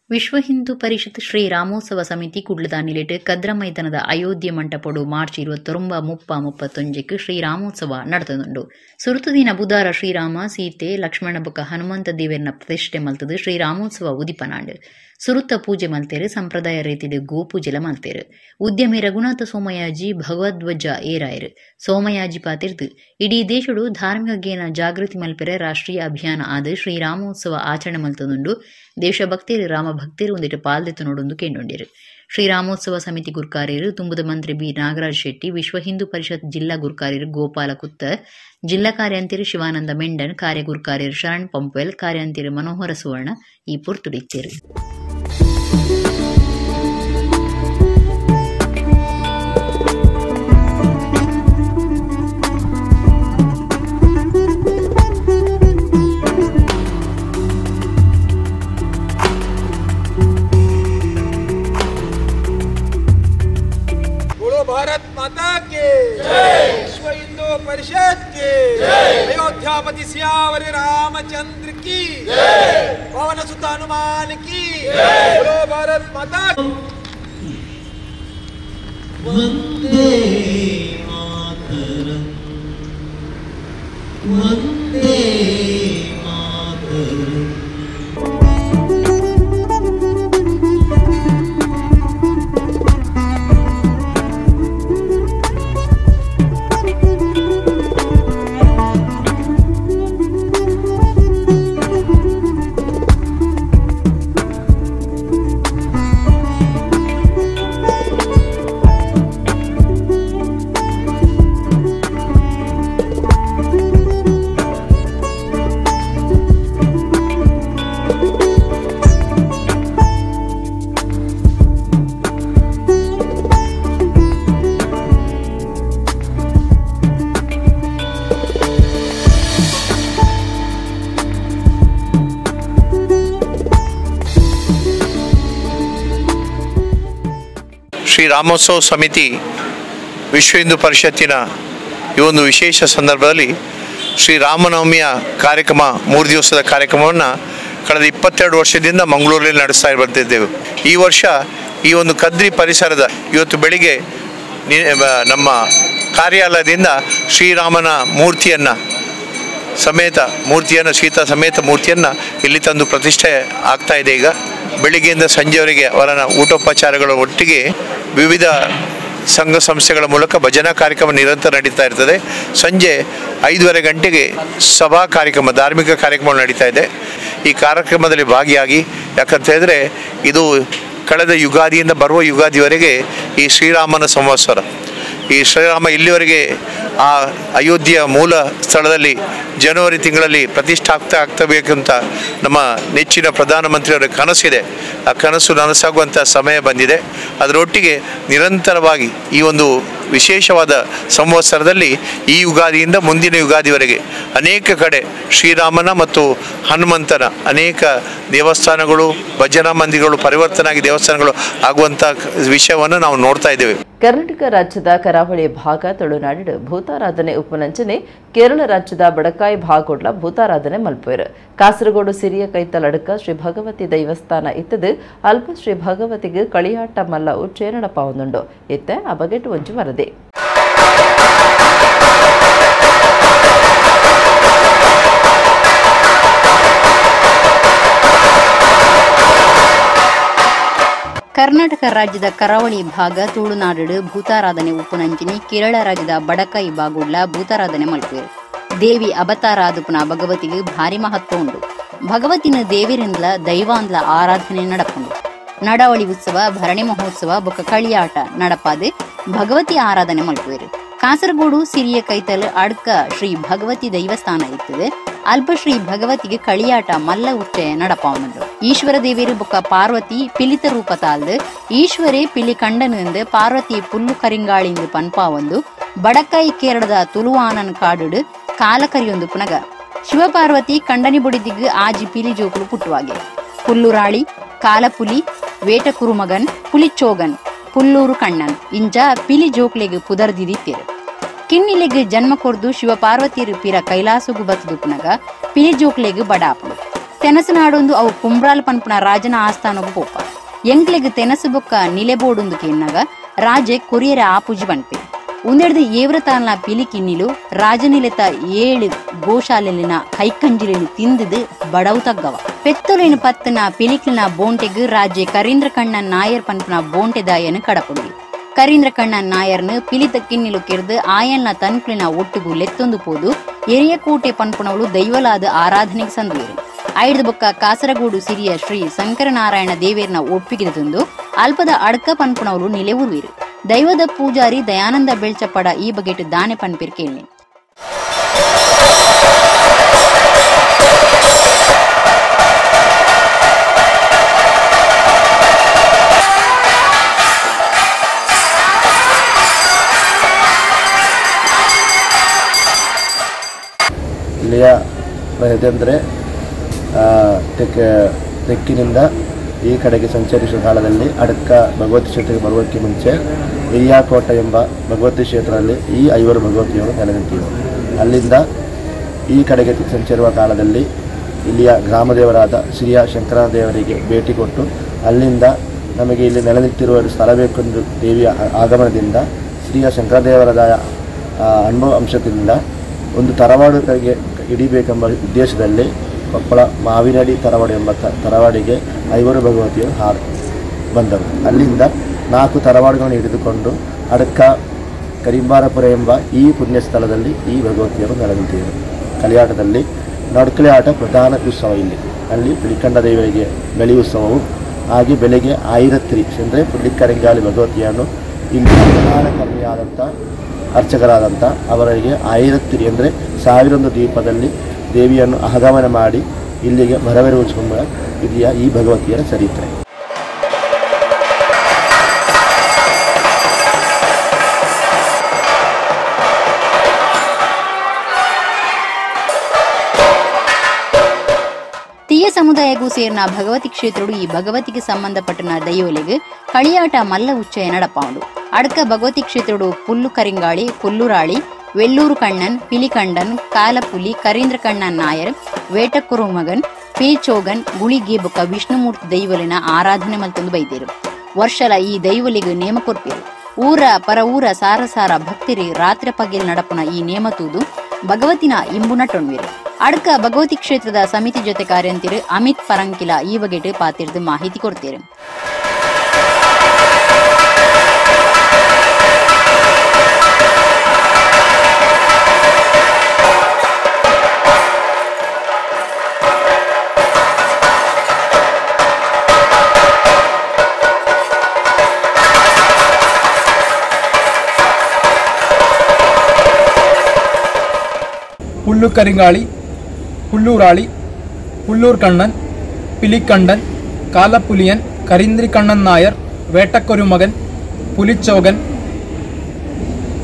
ವಿಶ್ವ ಹಿಂದೂ ಪರಿಷತ್ ಶ್ರೀರಾಮೋತ್ಸವ ಸಮಿತಿ ಕುಡ್ಲದ ನಿಲೆಟ್ ಕದ್ರ ಮೈದಾನದ ಅಯೋಧ್ಯೆ ಮಂಟಪಡು ಮಾರ್ಚ್ 29-31 ಶ್ರೀರಾಮೋತ್ಸವ ನಡೆತುಂಡು. ಸುರುತು ದಿನ ಬುಧವಾರ ಶ್ರೀರಾಮ ಸೀತೆ ಲಕ್ಷ್ಮಣ ಬೊಕ್ಕ ಹನುಮಂತ ದೇವರನ್ನ ಪ್ರತಿಷ್ಠೆ ಮಲ್ತದು ಶ್ರೀರಾಮೋತ್ಸವ ಉದಿಪನಾಂಡು. ಸುರುತ್ತ ಪೂಜೆ ಮಲ್ತೇರು ಸಂಪ್ರದಾಯ ರೀತಿಡ್ ಗೋಪೂಜೆಲ ಮಲ್ತೇರು. ಉದ್ಯಮಿ ರಘುನಾಥ ಸೋಮಯಾಜಿ ಭಗವಧ್ವಜ ಏರಾಯರು. ಸೋಮಯಾಜಿ ಪಾತಿರ್ದು ಇಡೀ ದೇಶಡು ಧಾರ್ಮಿಕ ಗೇನ ಜಾಗೃತಿ ಮಲ್ಪೆರೆ ರಾಷ್ಟ್ರೀಯ ಅಭಿಯಾನ ಆದ ಶ್ರೀರಾಮೋತ್ಸವ ಆಚರಣೆ ಮಲ್ತದುಂಡು. ದೇಶಭಕ್ತರು ರಾಮ ಭಕ್ತರು ಒಂದಿಟ್ಟು ಪಾಲ್ದೆತ್ತು ನೋಡೊಂದು ಕೇಂಡೊಂಡಿರು. ಶ್ರೀರಾಮೋತ್ಸವ ಸಮಿತಿ ಗುರುಕಾರ್ಯರು ತುಂಬುದ ಮಂತ್ರಿ ಬಿ ನಾಗರಾಜ್ ಶೆಟ್ಟಿ, ವಿಶ್ವ ಹಿಂದೂ ಪರಿಷತ್ ಜಿಲ್ಲಾ ಗುರುಕಾರ್ಯರು ಗೋಪಾಲ ಕುತ್ತ, ಜಿಲ್ಲಾ ಕಾರ್ಯಾಂತಿರು ಶಿವಾನಂದ ಮೆಂಡನ್, ಕಾರ್ಯ ಗುರುಕಾರ್ಯರು ಶರಣ್ ಪಂಪೆಲ್, ಕಾರ್ಯಾಂತಿರು ಮನೋಹರ ಸುವರ್ಣ ಈ ಪುರ್ತುಡಿತ್ತೇರು. भारत माता के विश्व हिंदू परिषद के अयोध्यापति सियावर रामचंद्र की पवन सुत हनुमान की बोलो भारत माता. वंदे मातरम वंदे मातरम. ಶ್ರೀರಾಮೋತ್ಸವ ಸಮಿತಿ ವಿಶ್ವ ಹಿಂದೂ ಪರಿಷತ್ತಿನ ಈ ಒಂದು ವಿಶೇಷ ಸಂದರ್ಭದಲ್ಲಿ ಶ್ರೀರಾಮನವಮಿಯ ಕಾರ್ಯಕ್ರಮ 3 ದಿವಸದ ಕಾರ್ಯಕ್ರಮವನ್ನು ಕಳೆದ 22 ವರ್ಷದಿಂದ ಮಂಗಳೂರಲ್ಲಿ ನಡೆಸ್ತಾ ಬರ್ತಿದ್ದೇವೆ. ಈ ವರ್ಷ ಈ ಒಂದು ಕದ್ರಿ ಪರಿಸರದ ಇವತ್ತು ಬೆಳಿಗ್ಗೆ ನಮ್ಮ ಕಾರ್ಯಾಲಯದಿಂದ ಶ್ರೀರಾಮನ ಮೂರ್ತಿಯನ್ನು ಸೀತಾ ಸಮೇತ ಮೂರ್ತಿಯನ್ನು ಇಲ್ಲಿ ತಂದು ಪ್ರತಿಷ್ಠೆ ಆಗ್ತಾ ಇದೆ. ಈಗ ಬೆಳಿಗ್ಗೆಯಿಂದ ಸಂಜೆವರೆಗೆ ಅವರ ಊಟೋಪಚಾರಗಳ ಒಟ್ಟಿಗೆ ವಿವಿಧ ಸಂಘ ಸಂಸ್ಥೆಗಳ ಮೂಲಕ ಭಜನಾ ಕಾರ್ಯಕ್ರಮ ನಿರಂತರ ನಡೀತಾ ಇರ್ತದೆ. ಸಂಜೆ 5:30 ಗಂಟೆಗೆ ಸಭಾ ಕಾರ್ಯಕ್ರಮ, ಧಾರ್ಮಿಕ ಕಾರ್ಯಕ್ರಮ ನಡೀತಾ ಇದೆ. ಈ ಕಾರ್ಯಕ್ರಮದಲ್ಲಿ ಭಾಗಿಯಾಗಿ, ಯಾಕಂತ ಹೇಳಿದ್ರೆ ಇದು ಕಳೆದ ಯುಗಾದಿಯಿಂದ ಬರುವ ಯುಗಾದಿವರೆಗೆ ಈ ಶ್ರೀರಾಮನ ಸಂವತ್ಸರ. ಈ ಶ್ರೀರಾಮ ಇಲ್ಲಿವರೆಗೆ ಆ ಅಯೋಧ್ಯೆಯ ಮೂಲ ಸ್ಥಳದಲ್ಲಿ ಜನವರಿ ತಿಂಗಳಲ್ಲಿ ಪ್ರತಿಷ್ಠಾಪ್ತ ನಮ್ಮ ನೆಚ್ಚಿನ ಪ್ರಧಾನಮಂತ್ರಿಯವರ ಕನಸಿದೆ. ಆ ಕನಸು ನನಸಾಗುವಂಥ ಸಮಯ ಬಂದಿದೆ. ಅದರೊಟ್ಟಿಗೆ ನಿರಂತರವಾಗಿ ಈ ಒಂದು ವಿಶೇಷವಾದ ಸಂವತ್ಸರದಲ್ಲಿ ಈ ಯುಗಾದಿಯಿಂದ ಮುಂದಿನ ಯುಗಾದಿವರೆಗೆ ಅನೇಕ ಕಡೆ ಶ್ರೀರಾಮನ ಮತ್ತು ಹನುಮಂತನ ಅನೇಕ ದೇವಸ್ಥಾನಗಳು, ಭಜನಾ ಮಂದಿರಗಳು ಪರಿವರ್ತನೆ ಆಗಿ ದೇವಸ್ಥಾನಗಳು ಆಗುವಂಥ ವಿಷಯವನ್ನು ನಾವು ನೋಡ್ತಾ ಇದ್ದೇವೆ. ಕರ್ನಾಟಕ ರಾಜ್ಯದ ಕರಾವಳಿ ಭಾಗ ತುಳುನಾಡು ಭೂತಾರಾಧನೆ ಉಪನಂಚನೆ ಕೇರಳ ರಾಜ್ಯದ ಬಡಕಾಯಿ ಭಾಗೋಡ್ಲ ಭೂತಾರಾಧನೆ ಮಲ್ಪೇರು. ಕಾಸರಗೋಡು ಸಿರಿಯ ಕೈತಲಡಕ ಶ್ರೀ ಭಗವತಿ ದೈವಸ್ಥಾನ ಇತ್ತದು ಅಲ್ಪ ಶ್ರೀ ಭಗವತಿಗೆ ಕಳಿಯಾಟ ಮಲ್ಲ ಉಚ್ಚೇರಣ ಪಾವೊಂದುಂಡು ಇತ್ತೆ ಆ ಬಗೆಟ್ ಒಂಚು ವರದಿ. ಕರ್ನಾಟಕ ರಾಜ್ಯದ ಕರಾವಳಿ ಭಾಗ ತುಳುನಾಡು ಭೂತಾರಾಧನೆ ಉಪನಂಚಿನಿ ಕೇರಳ ರಾಜ್ಯದ ಬಡಕಾಯಿ ಬಾಗುಡ್ಲ ಭೂತಾರಾಧನೆ ಮಲ್ಪೇರು. ದೇವಿ ಅವತಾರ ಆದುಪುನ ಭಗವತಿಗೆ ಭಾರಿ ಮಹತ್ವ ಉಂಡು. ಭಗವತಿನ ದೇವಿರಿಂದಲ ದೈವಾಂದ್ಲ ಆರಾಧನೆ ನಡಪುಂಡು. ನಡವಳಿ ಉತ್ಸವ, ಭರಣಿ ಮಹೋತ್ಸವ ಬೊಕ್ಕ ಕಳಿಯಾಟ ನಡಪಾದೆ ಭಗವತಿ ಆರಾಧನೆ ಮಲ್ಪೇರು. ಕಾಸರಗೋಡು ಸಿರಿಯ ಕೈತಲ್ ಅಡ್ಕ ಶ್ರೀ ಭಗವತಿ ದೈವಸ್ಥಾನ ಇತ್ತದೆ. ಅಲ್ಪ ಶ್ರೀ ಭಗವತಿಗೆ ಕಳಿಯಾಟ ಮಲ್ಲ ಉಚ್ಚಯ ನಡಪಾವನುಂಡು. ಈಶ್ವರ ದೇವಿರು ಬೊಕ್ಕ ಪಾರ್ವತಿ ಪಿಲಿತ ರೂಪ ತಾಲ್ದು ಈಶ್ವರೇ ಪಿಲಿ ಕಂಡನಿಂದ ಪಾರ್ವತಿ ಪುಲ್ಲು ಕರಿಂಗಾಳಿಂದು ಪನ್ಪಾವೊಂದು ಬಡಕಾಯಿ ಕೇರಳದ ತುಳುವಾನನ್ ಕಾಡುಡು ಕಾಲಕರಿಯೊಂದು ಪುನಗ ಶಿವಪಾರ್ವತಿ ಕಂಡನಿ ಬುಡಿದಿಗ್ ಆಜಿ ಪಿಲಿ ಜೋಕುಲು ಪುಟ್ಟುವಾಗೆ ಪುಲ್ಲುರಾಳಿ ಕಾಲಪುಲಿ ವೇಟ ಕುರುಮಗನ್ ಪುಲಿಚೋಗನ್ ಪುಲ್ಲೂರು ಕಣ್ಣನ್ ಇಂಜ ಪಿಲಿ ಜೋಕ್ಲೆಗ್ ಪುದರ್ದಿದಿತ್ತಿರು ಕಿನ್ನಿಲೆಗ್ ಜನ್ಮ ಕೊರ್ದು ಶಿವ ಪಾರ್ವತಿಯರು ಪಿರ ಕೈಲಾಸಗು ಬತ್ತದುಪ್ಪುನಗ ಪಿಲಿ ಜೋಕ್ಲೆಗ್ ಬಡಾಪುಡು ತೆನಸು ನಾಡೊಂದು ಅವು ಕುಂಬ್ರಾಲ್ ಪನ್ಪುನ ರಾಜನ ಆಸ್ಥಾನಗು ಪೋಪ ಎಂಕ್ಲೆಗ್ ತೆನಸು ಬೊಕ್ಕ ನಿಲೆಬೋಡೊಂದು ಕೆನ್ನಾಗ ರಾಜೆ ಕೊರಿಯರ ಆಪುಜಿ ಬನ್ಪೆ ಉಂದೆಡ್ದು ಏವ್ರತಾನ್ಲ ಪಿಲಿ ಕಿನ್ನಿಲು ರಾಜನಿಲೆತ 7 ಗೋಶಾಲೆಲಿನ ಕೈಕಂಜಿಲಿನ ತಿಂದಿದು ಬಡವು ತಗ್ಗವ ಪೆತ್ತೊಲಿನ ಪತ್ತನ ಪಿಲಿಕ್ಲಿನ ಬೋಂಟೆಗ್ ರಾಜೆ ಕರೀಂದ್ರ ಕಣ್ಣನ್ ನಾಯರ್ ಪನ್ಪುನ ಬೋಂಟೆದಾಯನು ಕಡಪುಡಿ ಕರೀಂದ್ರ ಕಣ್ಣನ್ ನಾಯರ್ನು ಪಿಲಿತ ಕಿನ್ನಿಲು ಕೆರ್ದು ಆಯನ್ಲ ತನ್ಕುಲಿನ ಒಟ್ಟುಗು ಲೆತ್ತೊಂದು ಪೋದು ಎರಿಯಕೋಟೆ ಪನ್ಪುನವಳು ದೈವಲಾದ ಆರಾಧನೆಗೆ ಸಂದುವೇರು ಐದು ಬೊಕ್ಕ ಕಾಸರಗೋಡು ಸಿರಿಯ ಶ್ರೀ ಶಂಕರನಾರಾಯಣ ದೇವೇರ್ನ ಒಪ್ಪಿಗೆದಂದು ಅಲ್ಪದ ಅಡ್ಕ ಪನ್ಪುನವಳು ನಿಲೆವುರುವಿರು ದೈವದ ಪೂಜಾರಿ ದಯಾನಂದ ಬೆಳ್ಚಪ್ಪಡ ಈ ಬಗೆಟ್ ದಾನೆ ಪನ್ಪಿರ್ ಕೇಳಿ ಇಲ್ಲಿಯ ಹೇಗೆಂದರೆ ತೆಕ್ಕಿನಿಂದ ಈ ಕಡೆಗೆ ಸಂಚರಿಸುವ ಕಾಲದಲ್ಲಿ ಅಡಕ ಭಗವತಿ ಕ್ಷೇತ್ರಕ್ಕೆ ಬರುವುದಕ್ಕೆ ಮುಂಚೆ ಇರಿಯಾಕೋಟ ಎಂಬ ಭಗವತಿ ಕ್ಷೇತ್ರದಲ್ಲಿ ಈ 5 ಭಗವತಿಯವರು ನೆಲೆನಿಂತಿರು. ಅಲ್ಲಿಂದ ಈ ಕಡೆಗೆ ಸಂಚರಿಸುವ ಕಾಲದಲ್ಲಿ ಇಲ್ಲಿಯ ಗ್ರಾಮದೇವರಾದ ಶ್ರೀಯ ಶಂಕರದೇವರಿಗೆ ಭೇಟಿ ಕೊಟ್ಟು ಅಲ್ಲಿಂದ ನಮಗೆ ಇಲ್ಲಿ ನೆಲೆನಿಂತಿರುವ ಸ್ಥಳ ಬೇಕೆಂದು ದೇವಿಯ ಆಗಮನದಿಂದ ಶ್ರೀಯ ಶಂಕರದೇವರದ ಅನುಭವ ಅಂಶದಿಂದ ಒಂದು ತರವಾಡಿಗೆ ಹಿಡಿಬೇಕೆಂಬ ಉದ್ದೇಶದಲ್ಲಿ ಕೊಪ್ಪಳ ಮಾವಿನಡಿ ತರವಾಡಿ ಎಂಬ ತರವಾಡಿಗೆ 5 ಭಗವತಿಯರು ಬಂದರು. ಅಲ್ಲಿಂದ 4 ತರವಾಡುಗಳನ್ನು ಹಿಡಿದುಕೊಂಡು ಅಡಕ ಕರಿಂಬಾರಪುರ ಎಂಬ ಈ ಪುಣ್ಯ ಸ್ಥಳದಲ್ಲಿ ಈ ಭಗವತಿಯರು ನೆಲೆನಿಂತಿದ್ದರು. ಕಲಿಯಾಟದಲ್ಲಿ ನಡ್ಕಲೆ ಆಟ ಪ್ರಧಾನ ಉತ್ಸವ ಇಲ್ಲಿ. ಅಲ್ಲಿ ಪಿಲಿಕಂಡ ದೇವರಿಗೆ ಬೆಳಿ ಉತ್ಸವವು ಹಾಗೆ ಬೆಳಗ್ಗೆ ಆಯಿರತ್ರಿ ಅಂದರೆ ಪುಲಿಕರಿಂಗಾಲಿ ಭಗವತಿಯನ್ನು ಇಲ್ಲಿ ಪ್ರಧಾನ ಕರ್ಮಿಯಾದಂಥ ಅರ್ಚಕರಾದಂಥ ಅವರಿಗೆ ಆಯಿರತ್ರಿ ಅಂದರೆ 1001 ದೀಪದಲ್ಲಿ ದೇವಿಯನ್ನು ಆಗಮನ ಮಾಡಿ ಇಲ್ಲಿಗೆ ಬರವೆರುವುದೆಂಬ ಇದೆಯ ಈ ಭಗವತಿಯರ ಚರಿತ್ರೆ. ತೀಯ ಸಮುದಾಯಗೂ ಸೇರ್ನ ಭಗವತಿ ಕ್ಷೇತ್ರಡು ಈ ಭಗವತಿಗೆ ಸಂಬಂಧಪಟ್ಟನ ದೈವಲೆಗ್ ಕಳಿಯಾಟ ಮಲ್ಲ ಉಚ್ಚಯ ನಡಪಾಂಡು ಅಡ್ಕ ಭಗವತಿ ಕ್ಷೇತ್ರಡು ಪುಲ್ಲು ಕರಿಂಗಾಳಿ ಪುಲ್ಲುರಾಳಿ ವೆಲ್ಲೂರು ಕಣ್ಣನ್ ಪಿಲಿಕಂಡನ್ ಕಾಲಪುಲಿ ಕರೀಂದ್ರ ಕಣ್ಣನ್ ನಾಯರ್ ವೇಟಕುರು ಮಗನ್ ಪಿಲಿಚೋಗನ್ ಗುಳಿಗೆ ಬೊಕ್ಕ ವಿಷ್ಣುಮೂರ್ತಿ ದೈವಲಿನ ಆರಾಧನೆ ಮಲ್ತೊಂದು ಬೈದೇರು. ವರ್ಷಲ ಈ ದೈವಲಿಗ್ ನೇಮ ಕೊರ್ಪೇರು. ಊರ ಪರ ಊರ ಸಾರ ಭಕ್ತರಿ ರಾತ್ರಿ ಪಗೆಲ್ ನಡಪುನ ಈ ನೇಮ ತೂದು ಭಗವತಿನ ಇಂಬು ನಟೊಣ್ವಿರು. ಅಡ್ಕ ಭಗವತಿ ಕ್ಷೇತ್ರದ ಸಮಿತಿ ಜೊತೆ ಕಾರ್ಯಂತಿರು ಅಮಿತ್ ಪರಂಕಿಲ ಈ ಬಗೆಟ್ ಪಾತಿರ್ದು ಮಾಹಿತಿ ಕೊಡ್ತೇರು. ಪುಲ್ಲು ಕರಿಂಗಾಳಿ ಪುಲ್ಲೂರಾಳಿ ಪುಲ್ಲೂರು ಕಣ್ಣನ್ ಪಿಲಿಕಂಡನ್ ಕಾಲಪುಲಿಯನ್ ಕರೀಂದ್ರಿ ಕಣ್ಣನ್ ನಾಯರ್ ವೇಟಕೊರು ಮಗನ್ ಪುಲಿಚೋಗನ್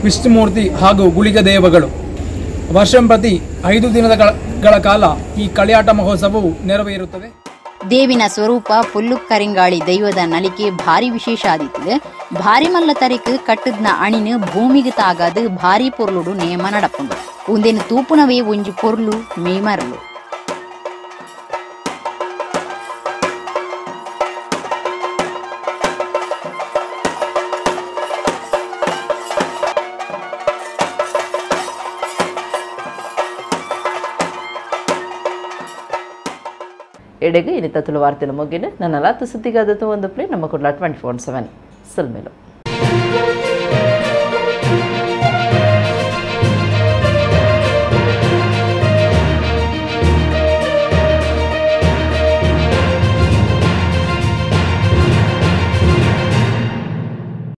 ವಿಷ್ಣುಮೂರ್ತಿ ಹಾಗೂ ಗುಳಿಗ ದೇವಗಳು. ವರ್ಷಂಪ್ರತಿ 5 ದಿನಗಳ ಕಾಲ ಈ ಕಳಿಯಾಟ ಮಹೋತ್ಸವವು ನೆರವೇರುತ್ತದೆ. ದೇವಿನ ಸ್ವರೂಪ ಪುಲ್ಲು ಕರಿಂಗಾಳಿ ದೈವದ ನಲಿಕೆ ಭಾರಿ ವಿಶೇಷ ಆದಿತ್ತು. ಭಾರಿ ಮಲ್ಲ ತರಿಕ್ ಕಟ್ಟದ್ನ ಅಣಿನ ಭೂಮಿಗೆ ತಾಗಾದು ಭಾರಿ ಪೊರ್ಲುಡು ನೇಮ ನಡಪುಂಡು ಒಂದೇನು ತೂಪುನವೇ ಒಂಜಿ ಪೊರ್ಲು ಮೇಮರಲು. ಎಡೆಗೆ ಇನ್ನಿತ ತುಳು ವಾರ್ತೆಲು ಮುಗಿನ ನನ್ನ ಲಾತು ಸುದ್ದಿಗಾದದ್ದು ಒಂದು ಪ್ಲೇ ನಮ್ಮ ಕುಡ್ಲ 24/7 ಸಲ್ಮೇಲು.